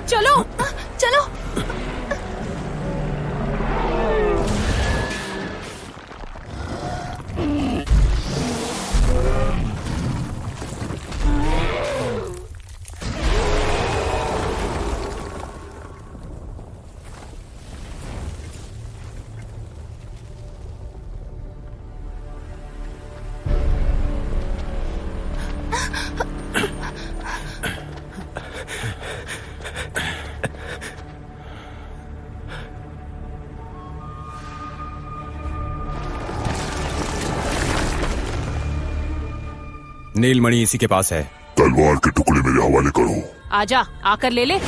चलो चलो। नीलमणि इसी के पास है। तलवार के टुकड़े मेरे हवाले करो। आजा, आकर ले ले।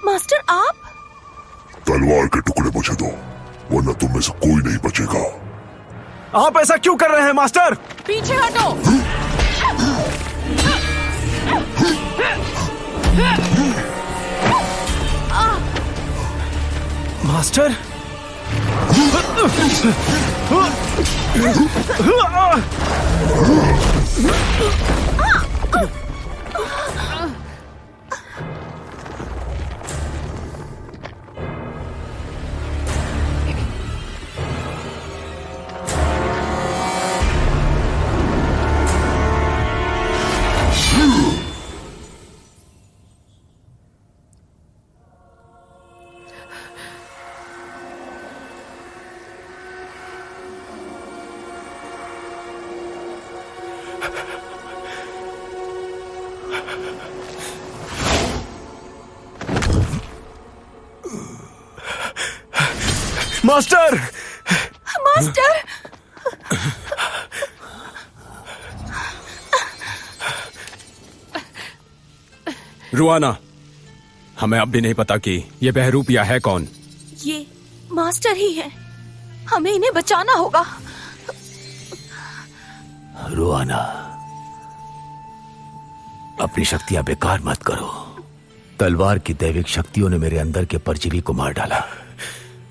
मास्टर आप? तलवार के टुकड़े मुझे दो, वरना तुम में से कोई नहीं बचेगा। आप ऐसा क्यों कर रहे हैं मास्टर? पीछे हटो। मास्टर? मास्टर! मास्टर! रुआना, हमें अब भी नहीं पता कि ये बहरूपिया है कौन। ये मास्टर ही है, हमें इन्हें बचाना होगा। रुआना, अपनी शक्तियां बेकार मत करो। तलवार की दैविक शक्तियों ने मेरे अंदर के परजीवी को मार डाला,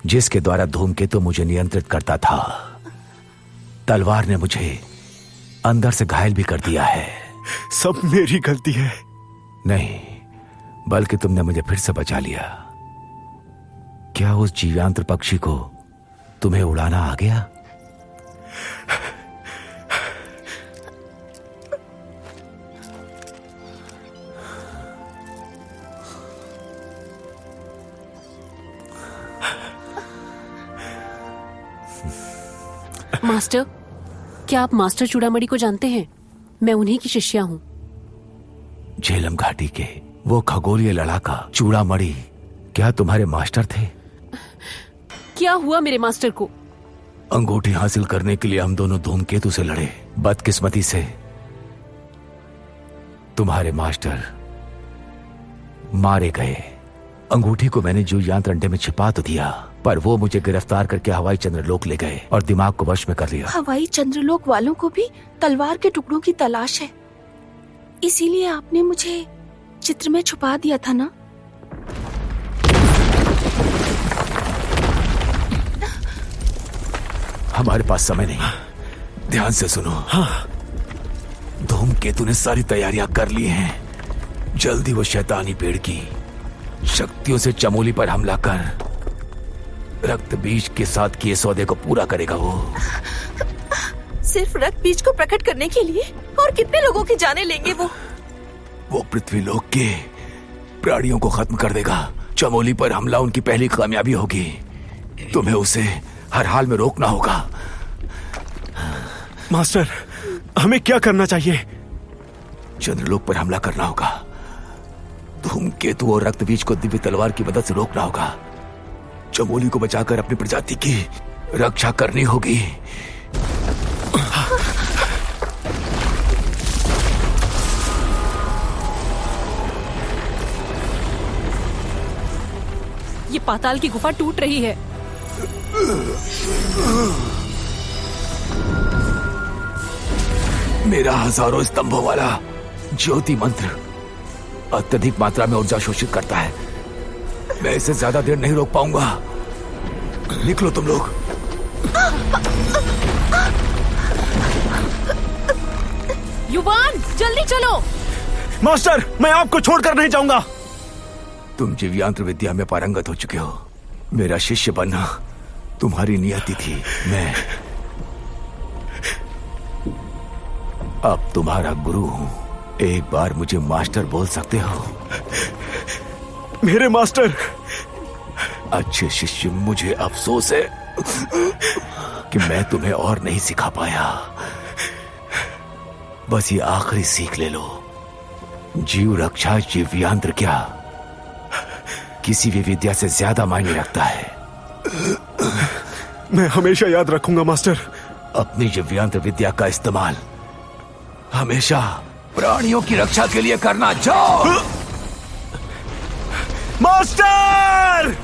जिसके द्वारा धूमकेतु मुझे नियंत्रित करता था। तलवार ने मुझे अंदर से घायल भी कर दिया है। सब मेरी गलती है। नहीं, बल्कि तुमने मुझे फिर से बचा लिया। क्या उस जीवांतर पक्षी को तुम्हें उड़ाना आ गया? मास्टर, क्या आप मास्टर चूड़ामणि को जानते हैं? मैं उन्हीं की शिष्या हूँ। झेलम घाटी के वो खगोलीय लड़ाका चूड़ामणि क्या तुम्हारे मास्टर थे? क्या हुआ मेरे मास्टर को? अंगूठी हासिल करने के लिए हम दोनों धूमकेतु से लड़े। बदकिस्मती से तुम्हारे मास्टर मारे गए। अंगूठी को मैंने जो यंत्र अंडे में छिपा तो दिया, पर वो मुझे गिरफ्तार करके हवाई चंद्रलोक ले गए और दिमाग को वश में कर लिया। हवाई चंद्रलोक वालों को भी तलवार के टुकड़ों की तलाश है, इसीलिए आपने मुझे चित्र में छुपा दिया था ना? हमारे पास समय नहीं, ध्यान से सुनो। हाँ। धूमकेतु ने सारी तैयारियां कर ली हैं। जल्दी वो शैतानी पेड़ की शक्तियों से चमोली पर हमला कर रक्त बीज के साथ किए सौदे को पूरा करेगा। वो सिर्फ रक्त बीज को प्रकट करने के लिए? और कितने लोगों की जानें लेंगे वो पृथ्वी लोक के प्राणियों को खत्म कर देगा। चमोली पर हमला उनकी पहली कामयाबी होगी। तुम्हें उसे हर हाल में रोकना होगा। मास्टर, हमें क्या करना चाहिए? चंद्रलोक पर हमला करना होगा। धूमकेतु और रक्त बीज को दिव्य तलवार की मदद से रोकना होगा। चमोली को बचाकर अपनी प्रजाति की रक्षा करनी होगी। ये पाताल की गुफा टूट रही है। मेरा हजारों स्तंभों वाला ज्योति मंत्र अत्यधिक मात्रा में ऊर्जा शोषित करता है। मैं इसे ज्यादा देर नहीं रोक पाऊंगा। निकलो तुम लोग। युवान, जल्दी चलो। मास्टर, मैं आपको छोड़कर नहीं जाऊंगा। तुम जीवयंत्र विद्या में पारंगत हो चुके हो। मेरा शिष्य बनना तुम्हारी नियति थी। मैं अब तुम्हारा गुरु हूं। एक बार मुझे मास्टर बोल सकते हो? मेरे मास्टर। अच्छे शिष्य, मुझे अफसोस है कि मैं तुम्हें और नहीं सिखा पाया। बस ये आखिरी सीख ले लो। जीव रक्षा जीव्यांत्र क्या किसी भी विद्या से ज्यादा मायने रखता है। मैं हमेशा याद रखूंगा मास्टर। अपनी जीव्यांत्र विद्या का इस्तेमाल हमेशा प्राणियों की रक्षा के लिए करना। जाओ। मास्टर!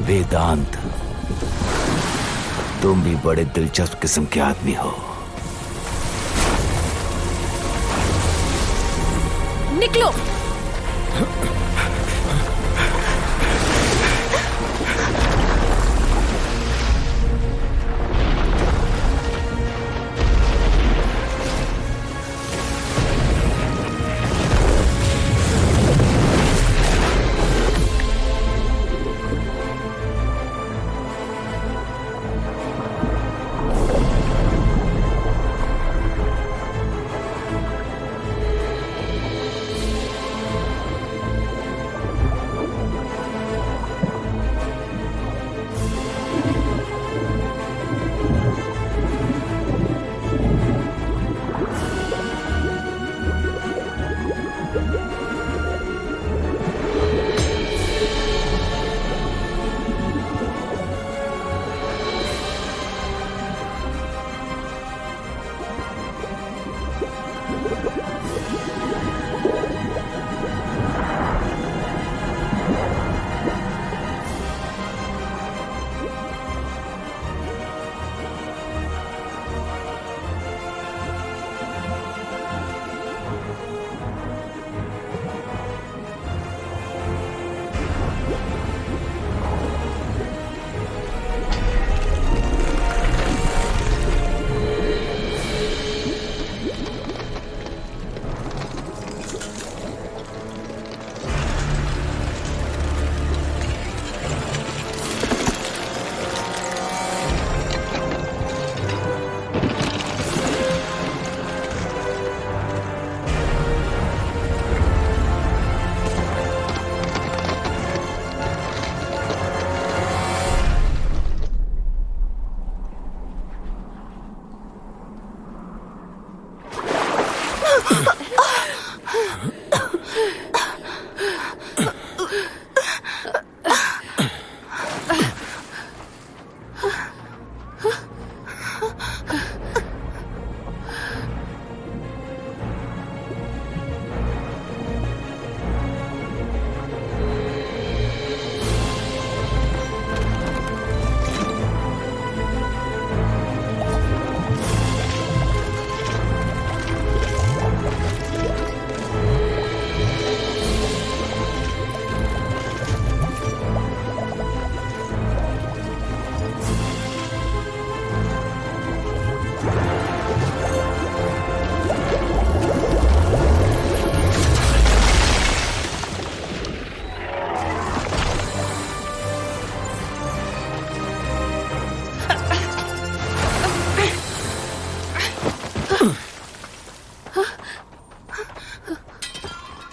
वेदांत, तुम भी बड़े दिलचस्प किस्म के आदमी हो। निकलो।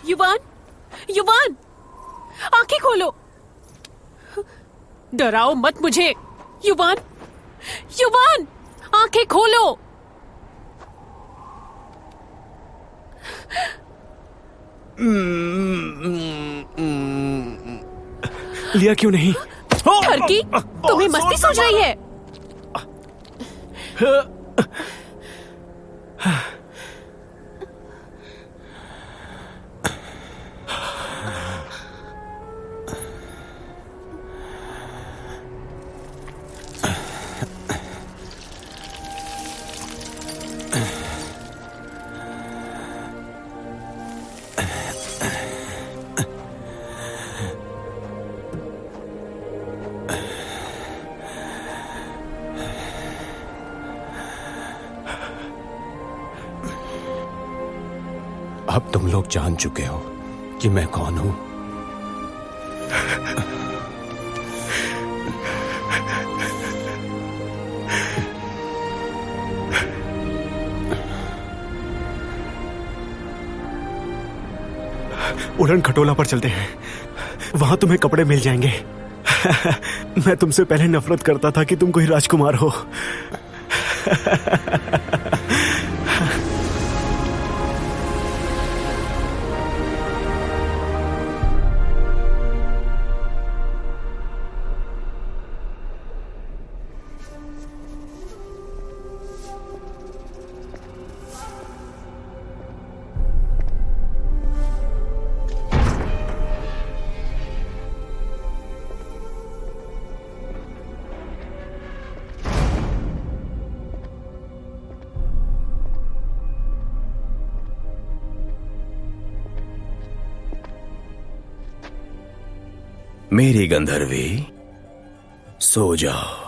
युवान, युवान, आंखें खोलो। डराओ मत मुझे। युवान, युवान, आंखें खोलो। लिया क्यों नहीं? ठरकी, तुम्हें मस्ती सूझ रही है? अब तुम लोग जान चुके हो कि मैं कौन हूं। उड़न खटोला पर चलते हैं, वहां तुम्हें कपड़े मिल जाएंगे। मैं तुमसे पहले नफरत करता था कि तुम कोई राजकुमार हो। मेरी गंधर्वी, सो जाओ।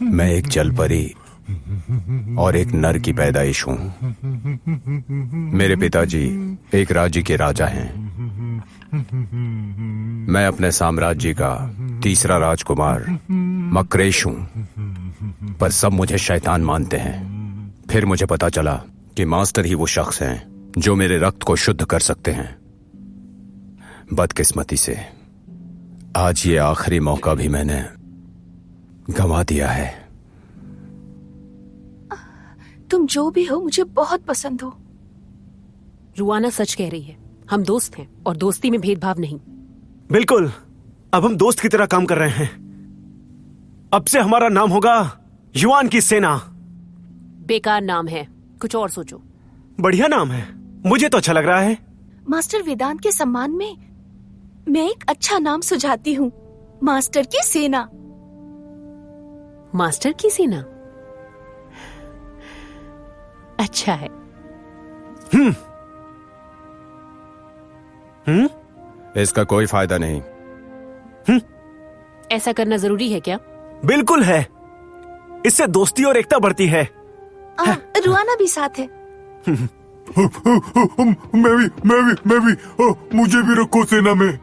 मैं एक जलपरी और एक नर की पैदाइश हूं। मेरे पिताजी एक राज्य के राजा हैं। मैं अपने साम्राज्य का तीसरा राजकुमार मकरेश हूं, पर सब मुझे शैतान मानते हैं। फिर मुझे पता चला कि मास्टर ही वो शख्स हैं जो मेरे रक्त को शुद्ध कर सकते हैं। बदकिस्मती से आज ये आखिरी मौका भी मैंने गंवा दिया है। तुम जो भी हो, मुझे बहुत पसंद हो। रुआना सच कह रही है, हम दोस्त हैं और दोस्ती में भेदभाव नहीं। बिल्कुल, अब हम दोस्त की तरह काम कर रहे हैं। अब से हमारा नाम होगा युआन की सेना। बेकार नाम है, कुछ और सोचो। बढ़िया नाम है, मुझे तो अच्छा लग रहा है। मास्टर वेदांत के सम्मान में मैं एक अच्छा नाम सुझाती हूँ, मास्टर की सेना। मास्टर की सेना अच्छा है। इसका कोई फायदा नहीं। ऐसा करना जरूरी है क्या? बिल्कुल है, इससे दोस्ती और एकता बढ़ती है। रुआना भी साथ है। मैं भी मुझे भी रखो सेना में।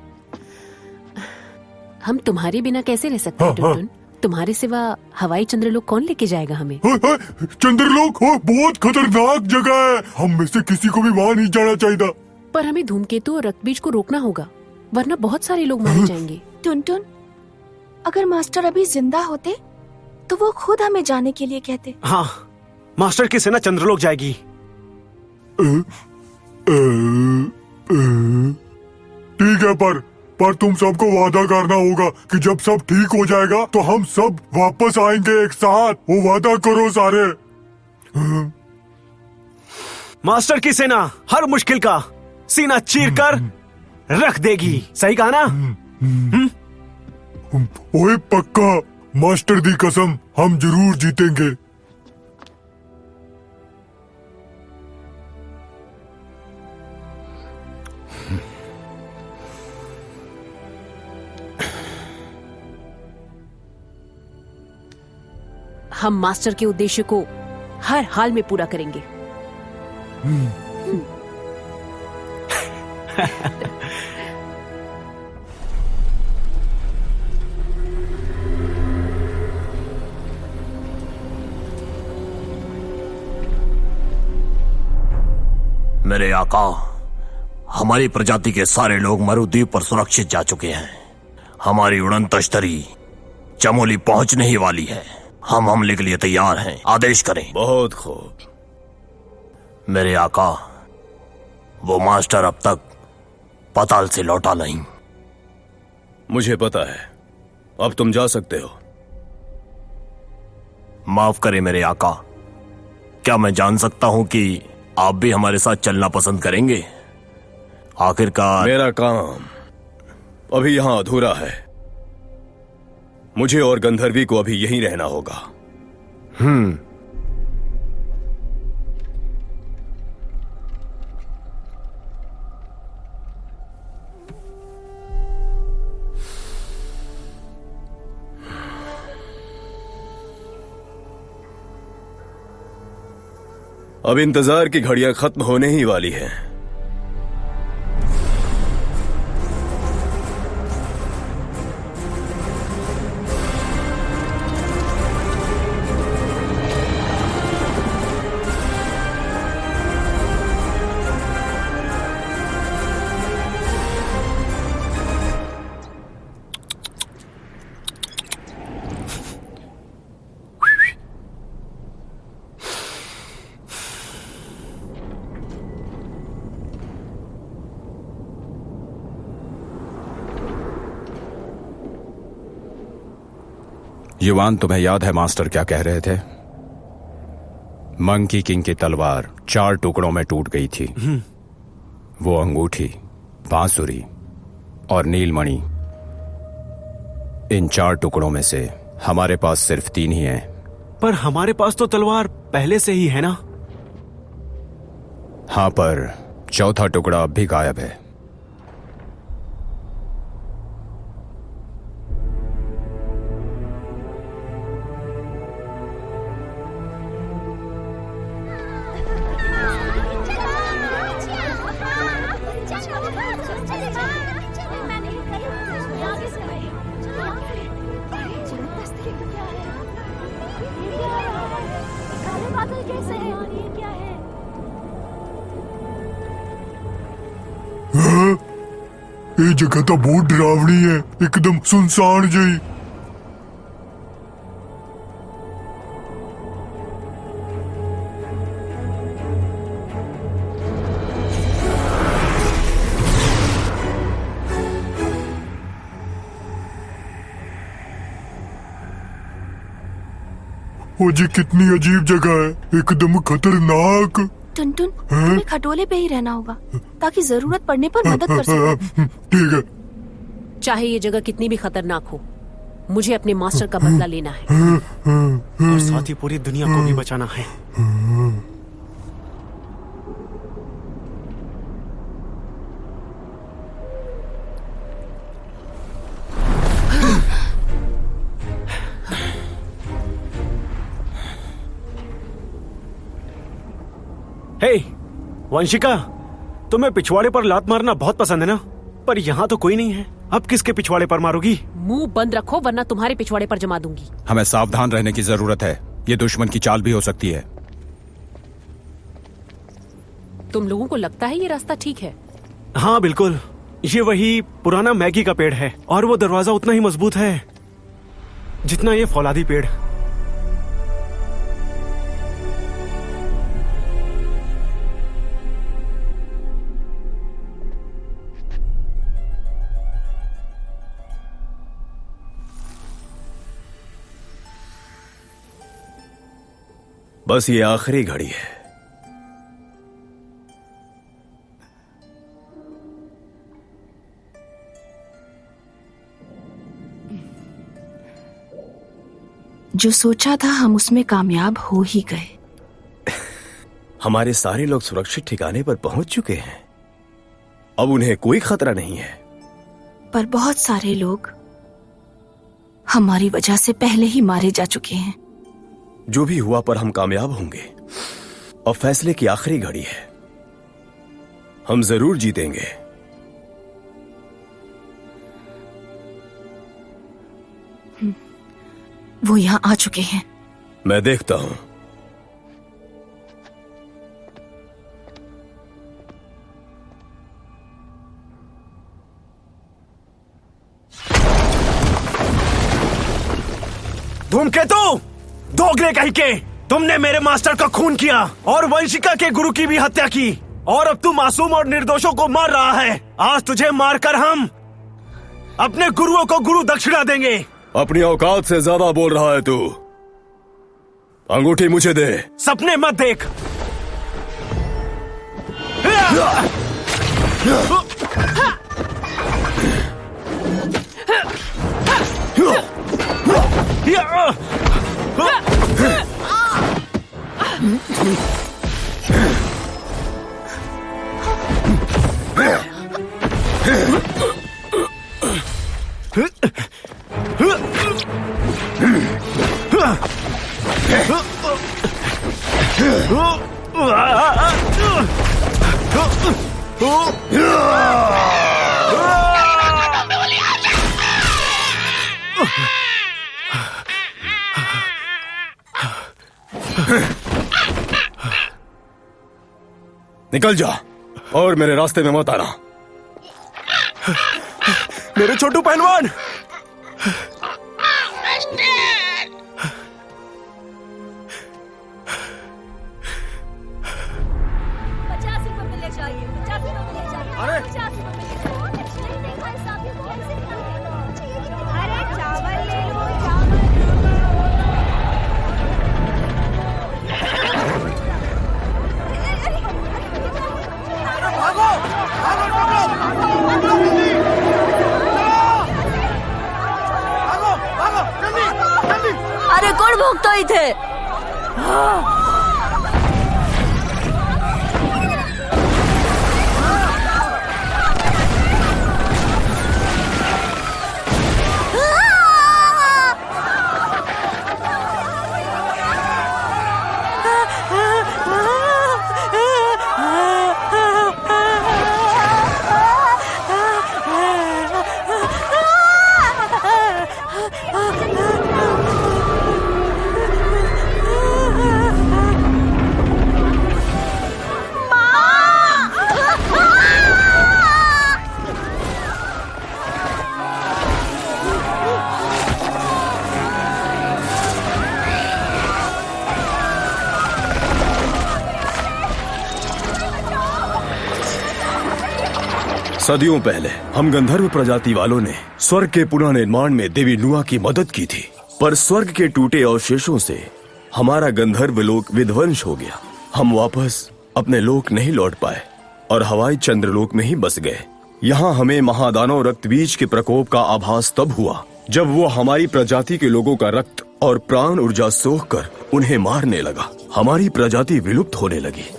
हम तुम्हारे बिना कैसे रह सकते हैं टुनटुन? तुम्हारे सिवा हवाई चंद्रलोक कौन लेके जाएगा हमें? चंद्रलोक बहुत खतरनाक जगह है, हम में से किसी को भी वहाँ नहीं जाना चाहिए। पर हमें धूमकेतु और रक्तबीज को रोकना होगा, वरना बहुत सारे लोग मारे जाएंगे। टुनटुन, अगर मास्टर अभी जिंदा होते तो वो खुद हमें जाने के लिए कहते। हाँ, मास्टर की सेना चंद्रलोक जाएगी। ठीक है, पर तुम सबको वादा करना होगा कि जब सब ठीक हो जाएगा तो हम सब वापस आएंगे एक साथ। वो वादा करो सारे। मास्टर की सेना हर मुश्किल का सीना चीरकर रख देगी। सही कहा ना? ओए पक्का, मास्टर दी कसम, हम जरूर जीतेंगे। हम मास्टर के उद्देश्य को हर हाल में पूरा करेंगे। मेरे आका, हमारी प्रजाति के सारे लोग मरुद्वीप पर सुरक्षित जा चुके हैं। हमारी उड़न तश्तरी चमोली पहुंचने ही वाली है। हम हमले के लिए तैयार हैं, आदेश करें। बहुत खूब। मेरे आका, वो मास्टर अब तक पाताल से लौटा नहीं। मुझे पता है, अब तुम जा सकते हो। माफ करें मेरे आका, क्या मैं जान सकता हूं कि आप भी हमारे साथ चलना पसंद करेंगे? आखिरकार मेरा काम अभी यहां अधूरा है। मुझे और गंधर्वी को अभी यहीं रहना होगा। अब इंतजार की घड़ियां खत्म होने ही वाली हैं। युवान, तुम्हें याद है मास्टर क्या कह रहे थे? मंकी किंग की तलवार 4 टुकड़ों में टूट गई थी। वो अंगूठी, बांसुरी और नीलमणि, इन 4 टुकड़ों में से हमारे पास सिर्फ 3 ही हैं। पर हमारे पास तो तलवार पहले से ही है ना? हाँ, पर चौथा टुकड़ा अब भी गायब है। ये जगह तो बहुत डरावनी है, एकदम सुनसान जी। ओ जी, कितनी अजीब जगह है, एकदम खतरनाक। टुनटुन, तुम्हें खटोले पे ही रहना होगा ताकि जरूरत पड़ने पर मदद कर सको। ठीक है। चाहे ये जगह कितनी भी खतरनाक हो, मुझे अपने मास्टर का बदला लेना है और साथ ही पूरी दुनिया को भी बचाना है। हे, वंशिका, तुम्हें पिछवाड़े पर लात मारना बहुत पसंद है ना? पर यहाँ तो कोई नहीं है, अब किसके पिछवाड़े पर मारोगी? मुंह बंद रखो वरना तुम्हारे पिछवाड़े पर जमा दूंगी। हमें सावधान रहने की जरूरत है, ये दुश्मन की चाल भी हो सकती है। तुम लोगों को लगता है ये रास्ता ठीक है? हाँ बिल्कुल, ये वही पुराना मैगी का पेड़ है और वो दरवाजा उतना ही मजबूत है जितना ये फौलादी पेड़। बस ये आखिरी घड़ी है। जो सोचा था हम उसमें कामयाब हो ही गए। हमारे सारे लोग सुरक्षित ठिकाने पर पहुंच चुके हैं, अब उन्हें कोई खतरा नहीं है। पर बहुत सारे लोग हमारी वजह से पहले ही मारे जा चुके हैं। जो भी हुआ पर हम कामयाब होंगे। अब फैसले की आखिरी घड़ी है, हम जरूर जीतेंगे। वो यहाँ आ चुके हैं। मैं देखता हूं। धूमकेतु, दोगले कहीं के, तुमने मेरे मास्टर का खून किया और वंशिका के गुरु की भी हत्या की। और अब तू मासूम और निर्दोषों को मार रहा है। आज तुझे मारकर हम अपने गुरुओं को गुरु दक्षिणा देंगे। अपनी औकात से ज्यादा बोल रहा है तू। अंगूठी मुझे दे। सपने मत देख। निकल जा और मेरे रास्ते में मत आना। मेरे छोटू पहलवान। अरे कौन भोगता ही थे। सदियों पहले हम गंधर्व प्रजाति वालों ने स्वर्ग के पुनः निर्माण में देवी नुआ की मदद की थी, पर स्वर्ग के टूटे अवशेषों से हमारा गंधर्व लोक विध्वंस हो गया। हम वापस अपने लोक नहीं लौट पाए और हवाई चंद्रलोक में ही बस गए। यहाँ हमें महादानव रक्तबीज के प्रकोप का आभास तब हुआ जब वो हमारी प्रजाति के लोगों का रक्त और प्राण ऊर्जा सोख कर उन्हें मारने लगा। हमारी प्रजाति विलुप्त होने लगी।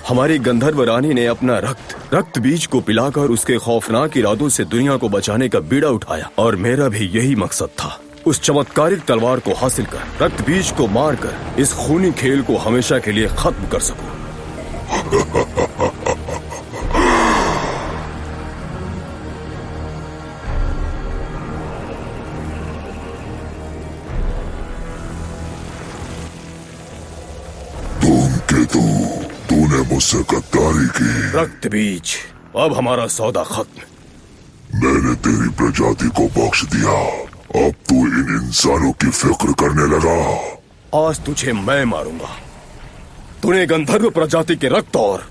हमारी गंधर्व रानी ने अपना रक्त बीज को पिलाकर उसके खौफनाक इरादों से दुनिया को बचाने का बीड़ा उठाया, और मेरा भी यही मकसद था, उस चमत्कारिक तलवार को हासिल कर रक्त बीज को मारकर इस खूनी खेल को हमेशा के लिए खत्म कर सकूं। तूने मुझसे गद्दारी की। रक्त बीज, अब हमारा सौदा खत्म। मैंने तेरी प्रजाति को बख्श दिया, अब तू इन इंसानों की फिक्र करने लगा। आज तुझे मैं मारूंगा। तूने गंधर्व प्रजाति के रक्त और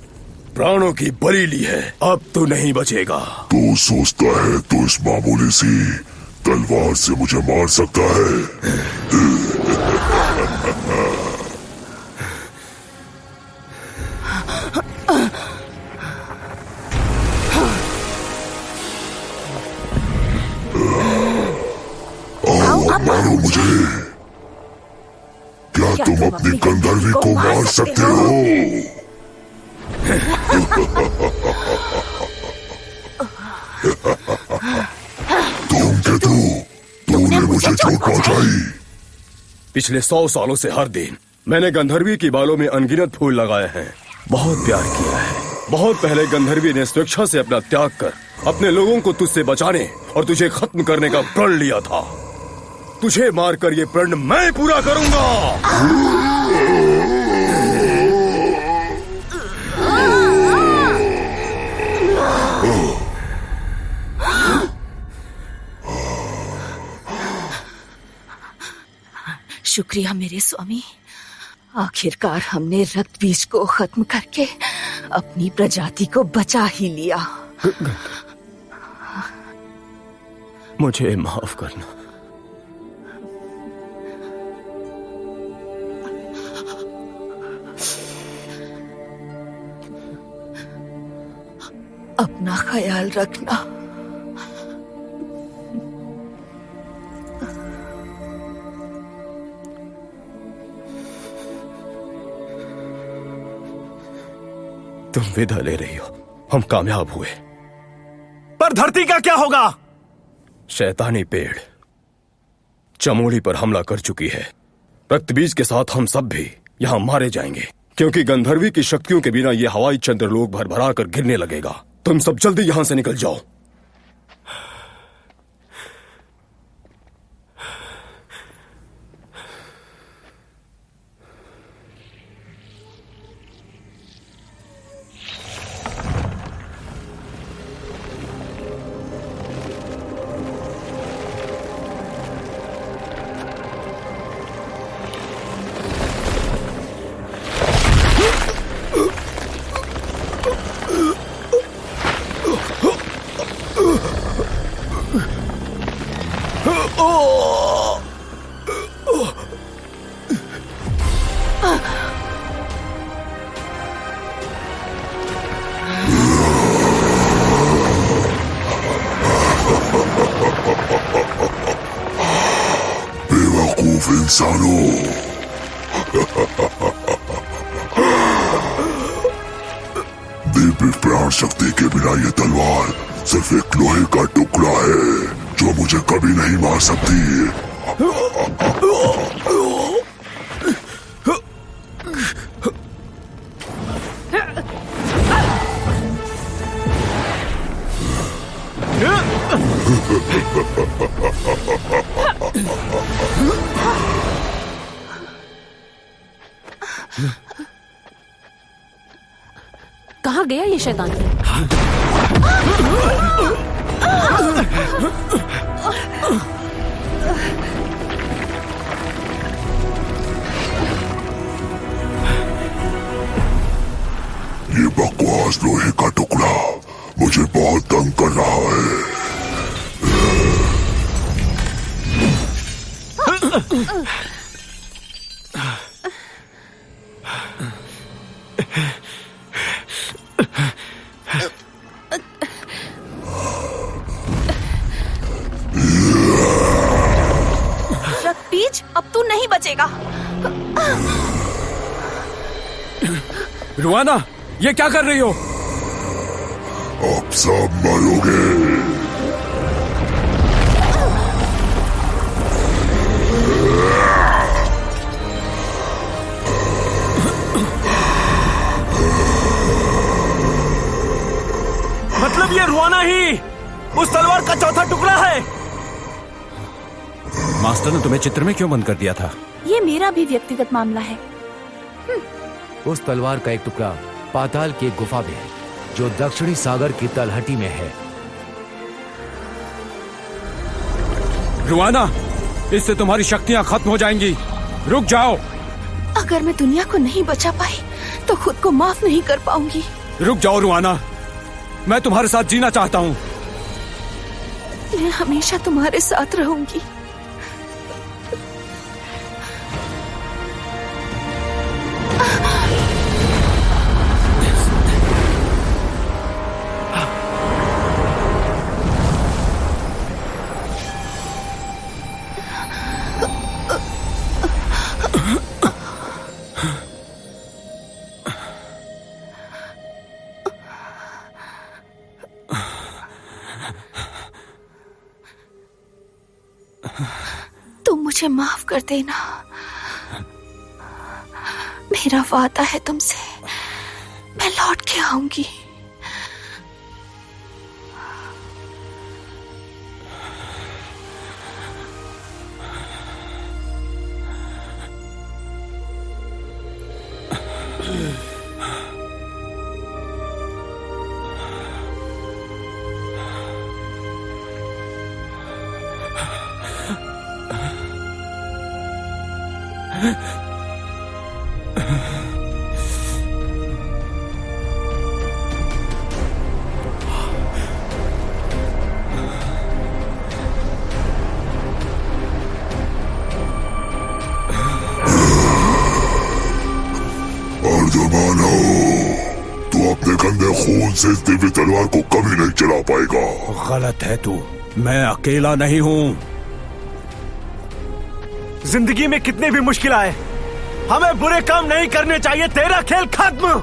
प्राणों की बलि ली है, अब तू नहीं बचेगा। तू सोचता है तू इस मामूली सी तलवार से मुझे मार सकता है? मारो मुझे। क्या तुम अपनी गंधर्वी को मार सकते हो? तूने मुझे चोट पहुंचाई। पिछले 100 सालों से हर दिन मैंने गंधर्वी की बालों में अनगिनत फूल लगाए हैं, बहुत प्यार किया है। बहुत पहले गंधर्वी ने स्वेच्छा से अपना त्याग कर अपने लोगों को तुझसे बचाने और तुझे खत्म करने का प्रण लिया था। तुझे मारकर ये प्रण मैं पूरा करूंगा। शुक्रिया मेरे स्वामी, आखिरकार हमने रक्त बीज को खत्म करके अपनी प्रजाति को बचा ही लिया। मुझे माफ करना। अपना ख्याल रखना। तुम विदा ले रही हो, हम कामयाब हुए। पर धरती का क्या होगा? शैतानी पेड़ चमोली पर हमला कर चुकी है। रक्तबीज के साथ हम सब भी यहाँ मारे जाएंगे, क्योंकि गंधर्वी की शक्तियों के बिना यह हवाई चंद्रलोक भरभरा कर गिरने लगेगा। तुम सब जल्दी यहाँ से निकल जाओ। बेवकूफ इंसानों, दिव्य प्राण शक्ति के बिना ये तलवार सिर्फ एक लोहे का टुकड़ा है जो मुझे कभी नहीं मार सकती। कहाँ गया ये शैतान? ये बकवास लोहे का टुकड़ा मुझे बहुत तंग कर रहा है। रक्तबीज, अब तू नहीं बचेगा। रुआना, ये क्या कर रही हो? अब सब मरोगे। मतलब ये रुआना ही उस तलवार का चौथा टुकड़ा है। मास्टर ने तुम्हें चित्र में क्यों बंद कर दिया था? ये मेरा भी व्यक्तिगत मामला है। उस तलवार का एक टुकड़ा पाताल की एक गुफा में है, जो दक्षिणी सागर की तलहटी में है। रुआना, इससे तुम्हारी शक्तियां खत्म हो जाएंगी। रुक जाओ। अगर मैं दुनिया को नहीं बचा पाई तो खुद को माफ नहीं कर पाऊंगी। रुक जाओ रुआना, मैं तुम्हारे साथ जीना चाहता हूँ। मैं हमेशा तुम्हारे साथ रहूंगी। तुम मुझे माफ कर देना। मेरा वादा है तुमसे, मैं लौट के आऊंगी। से इस दिव्य तलवार को कभी नहीं चला पाएगा। गलत है तू, मैं अकेला नहीं हूँ। जिंदगी में कितने भी मुश्किल आए, हमें बुरे काम नहीं करने चाहिए। तेरा खेल खत्म।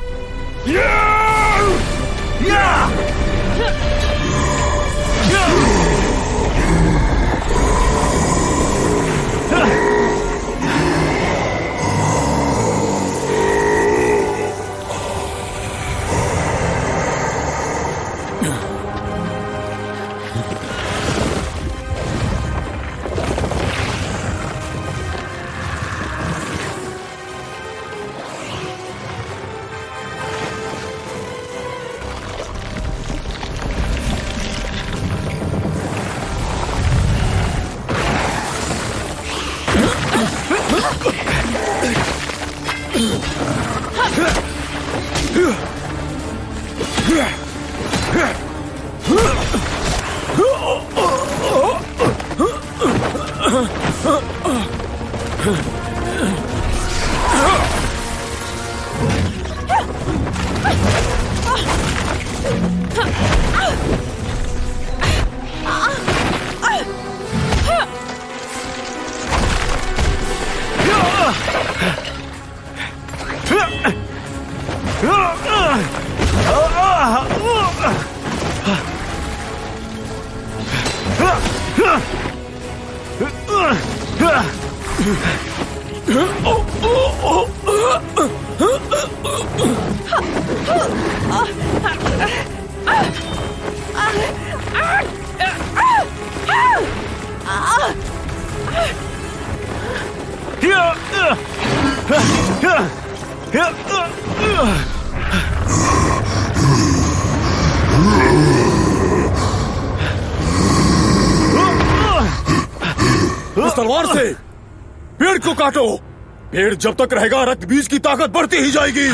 इस तलवार से पेड़ को काटो। पेड़ जब तक रहेगा रक्त बीज की ताकत बढ़ती ही जाएगी।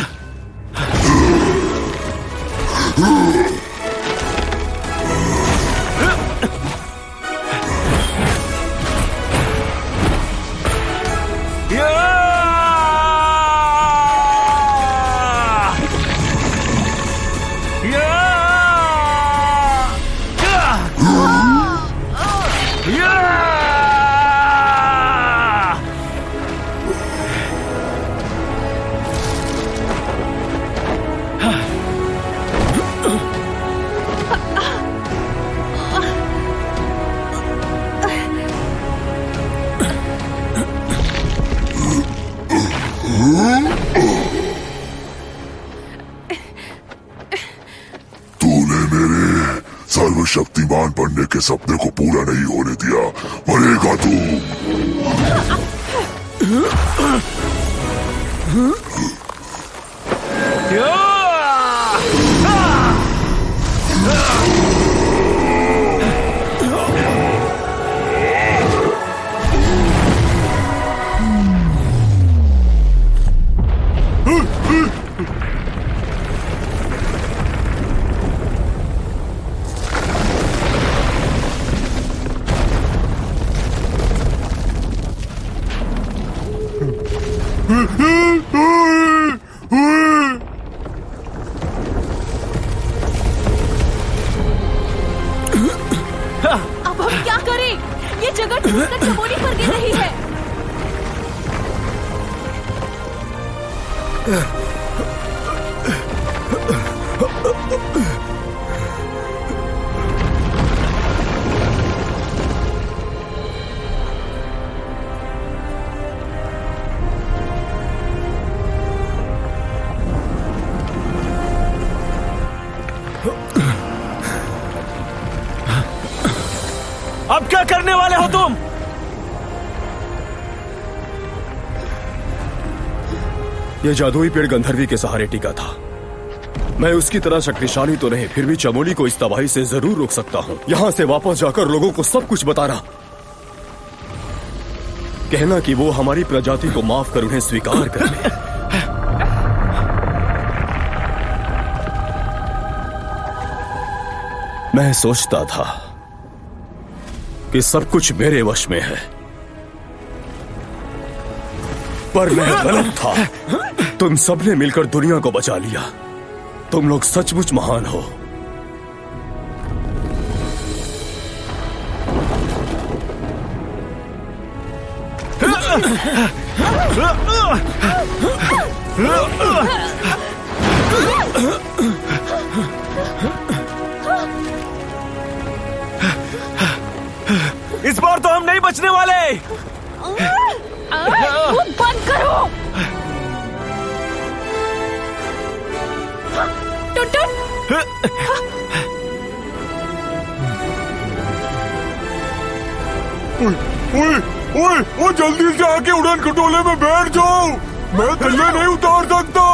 सर्वशक्तिमान बनने के सपने को पूरा नहीं होने दिया। मरेगा तू। अब हम क्या करें? ये जगह टूटकर चमोली पर गिर रही है। अब क्या करने वाले हो तुम? यह जादुई पेड़ गंधर्वी के सहारे टिका था। मैं उसकी तरह शक्तिशाली तो नहीं, फिर भी चमोली को इस तबाही से जरूर रोक सकता हूँ। यहाँ से वापस जाकर लोगों को सब कुछ बताना, कहना कि वो हमारी प्रजाति को माफ कर उन्हें स्वीकार कर ले। मैं सोचता था कि सब कुछ मेरे वश में है, पर मैं गलत था। तुम सबने मिलकर दुनिया को बचा लिया। तुम लोग सचमुच महान हो। इस बार तो हम नहीं बचने वाले। बंद करो। टुन ओए जल्दी से आके उड़ान खटोले में बैठ जाओ, मैं थल्ले नहीं उतार सकता।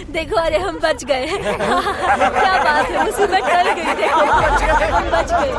देखो, अरे हम बच गए। क्या बात है, मुसीबत टल गई। देखो हम बच गए।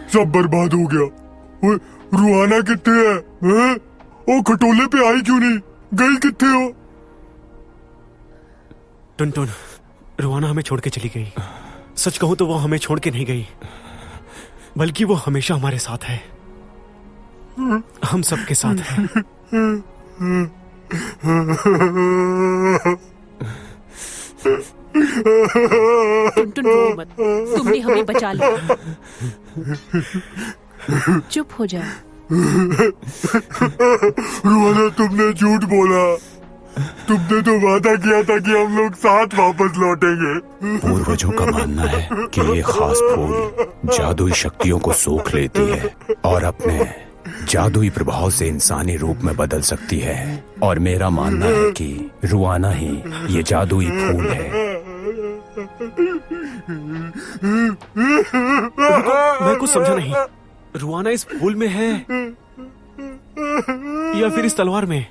सब बर्बाद हो गया। रुआना कितने है? ओ खटोले पे आई क्यों नहीं? गई कितने हो? टुन रुआना हमें छोड़ के चली गई। सच कहूं तो वो हमें छोड़ के नहीं गई, बल्कि वो हमेशा हमारे साथ है। हम सबके साथ है। टुन रो मत, तुमने हमें बचा लिया। चुप हो जाओ। रुआना, तुमने झूठ बोला। तुमने तो वादा किया था कि हम लोग साथ वापस लौटेंगे। पूर्वजों का मानना है कि ये खास फूल जादुई शक्तियों को सोख लेती है और अपने जादुई प्रभाव से इंसानी रूप में बदल सकती है। और मेरा मानना है कि रुआना ही ये जादुई फूल है। मैं कुछ समझा नहीं। रुआना इस फूल में है या फिर इस तलवार में?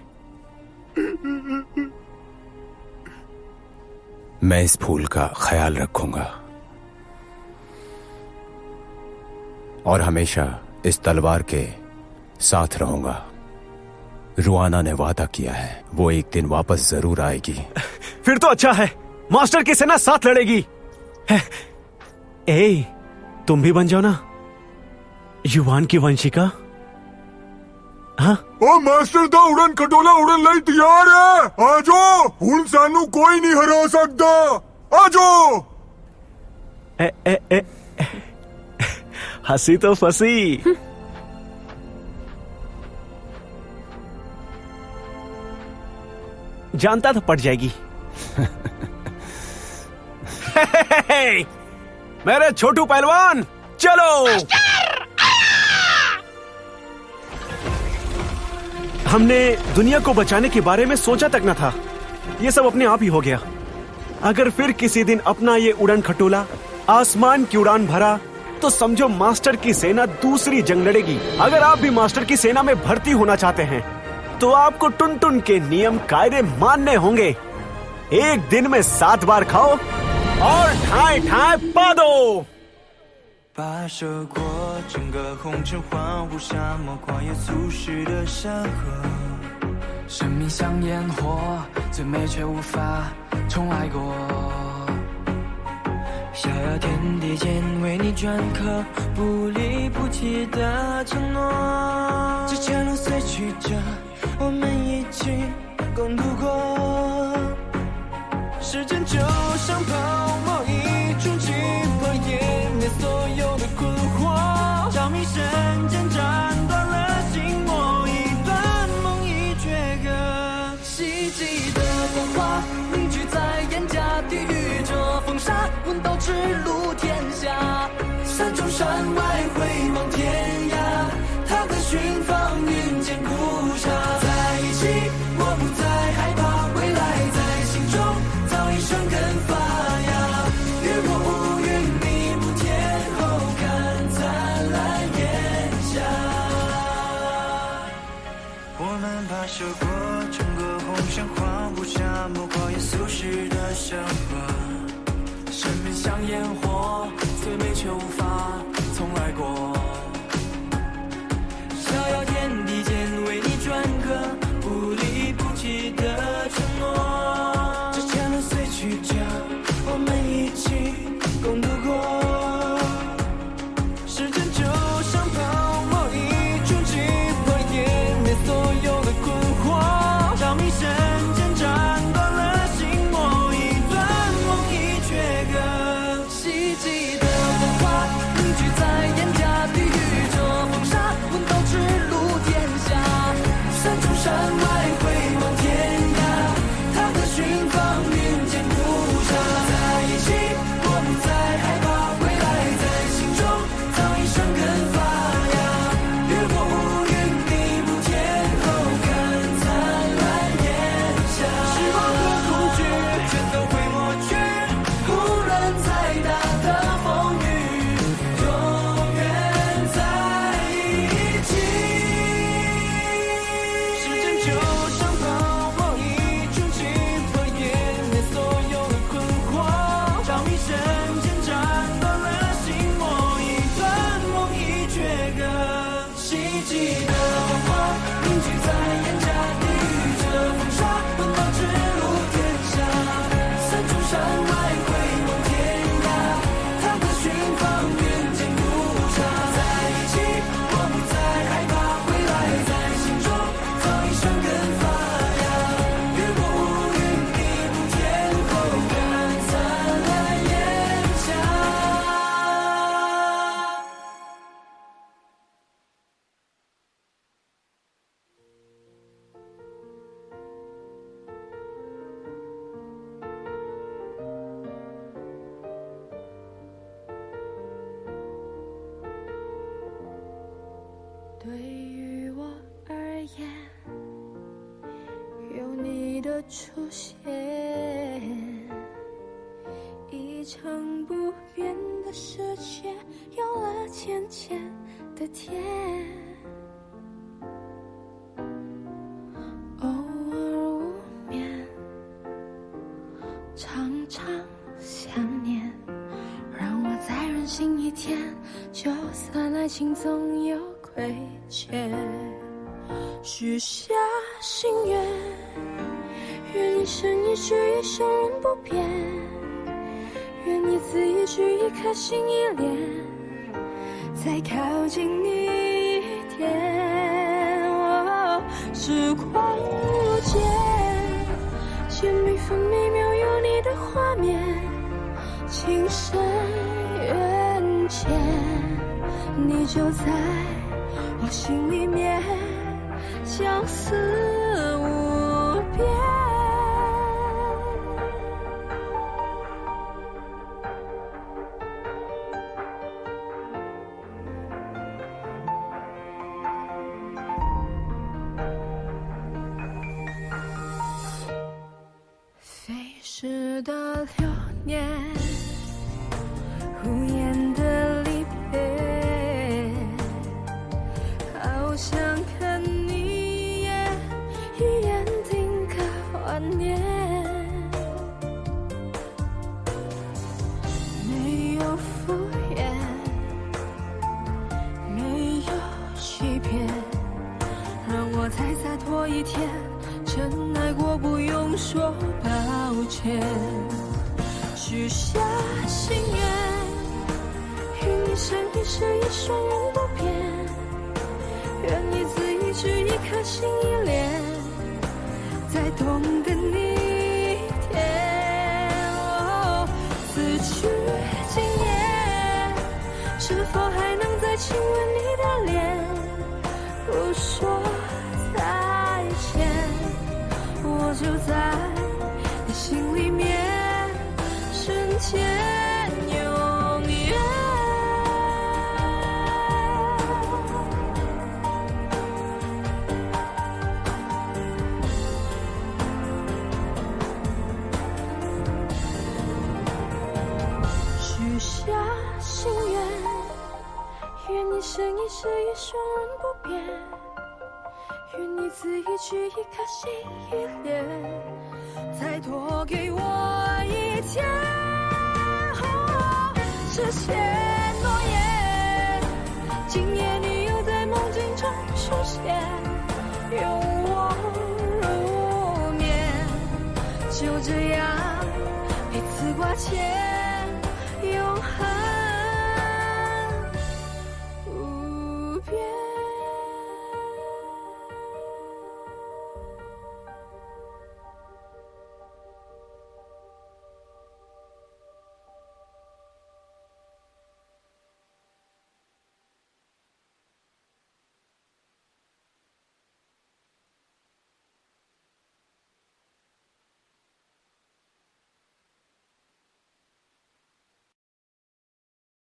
मैं इस फूल का ख्याल रखूंगा और हमेशा इस तलवार के साथ रहूंगा। रुआना ने वादा किया है, वो एक दिन वापस जरूर आएगी। फिर तो अच्छा है, मास्टर की सेना साथ लड़ेगी। ए, तुम भी बन जाओ ना युवान की वंशिका। हाँ? ओ मास्टर दा उड़न खटोला उड़न लाई तैयार है। आजो, हुन सानू कोई नहीं हरा सकता। आजो। हंसी तो फंसी। जानता था पट जाएगी। मेरे छोटू पहलवान, चलो। हमने दुनिया को बचाने के बारे में सोचा तक न था। ये सब अपने आप ही हो गया। अगर फिर किसी दिन अपना ये उड़न खटोला आसमान की उड़ान भरा तो समझो मास्टर की सेना दूसरी जंग लड़ेगी। अगर आप भी मास्टर की सेना में भर्ती होना चाहते हैं तो आपको टुनटुन के नियम कायदे मानने होंगे। एक दिन में 7 बार खाओ और ठाए ठाए पा दो। 跋涉过整个红尘荒芜沙漠，跨越俗世的山河。生命像烟火，最美却无法重来过。逍遥天地间，为你镌刻不离不弃的承诺。这前路随曲折，我们一起共度过。时间就像泡沫，一触即破，湮灭所有的困惑。着迷瞬间斩断了心魔，一段梦已绝隔。希冀的光华凝聚在眼颊，地狱这风沙，问道之路天下。山中山外回望天涯，踏歌寻访云间孤沙。在一起，我不再害怕，未来在心中早已生根发芽。越过乌云密布天后，看灿烂炎夏。我们跋涉过整个红尘荒芜沙漠，跨越俗世的山河。生命像烟火，最美却无法重来过。逍遥天地间，为你镌刻不离不弃的承诺。这前路随曲折，我们一起共度过。时间就像泡沫，一触即破，湮灭所有的困惑。着迷瞬间斩断了心魔，一段梦已绝隔。希冀的光华凝聚在眼颊，地狱这风沙，问道之路天下。山中山外回望天涯，踏歌寻访云间孤沙。在一起，我不再害怕，未来在心中早已生根发芽。越过乌云密布天后，看灿烂炎夏。时光和恐惧全都会抹去，无论再大的风雨，永远在一起。时间就像泡沫，一触即破，湮灭所有的困惑。着迷瞬间斩断了心魔，一段梦已绝隔。希冀的光华凝聚在眼颊，地狱这风沙，问道之路天下。山中山外回望天涯，踏歌寻访云间孤沙。在一起，我不再害怕，未来在心中早已生根发芽。越过乌云密布天后，看灿烂炎夏。对于我而言，有你的出现，一成不变的世界有了浅浅的甜。偶尔无眠，常常想念，让我再任性一天，就算爱情总有亏欠。许下心愿，愿一生一世一生人不变，愿一字一句一颗心一脸，再靠近你一点。哦，时光如箭，间每分每秒有你的画面，情深缘浅，你就在我心里面，相思无边。飞逝的流年，无言的离别，好想看你也一眼定格万年，没有敷衍，没有欺骗，让我再洒脱一天，真爱过不用说抱歉，许下心愿，与你生一世一双人不变，愿一字一句一颗心一连，再懂得你一天。哦，此去经年，是否还能再亲吻你的脸？不说再见，我就在你心里面，瞬间永远。许下心愿，愿你生一世一双人不变，愿一字一句一颗心一连，再多给我一天。哦，这些诺言，今夜你又在梦境中出现，拥我入眠，就这样彼此挂牵。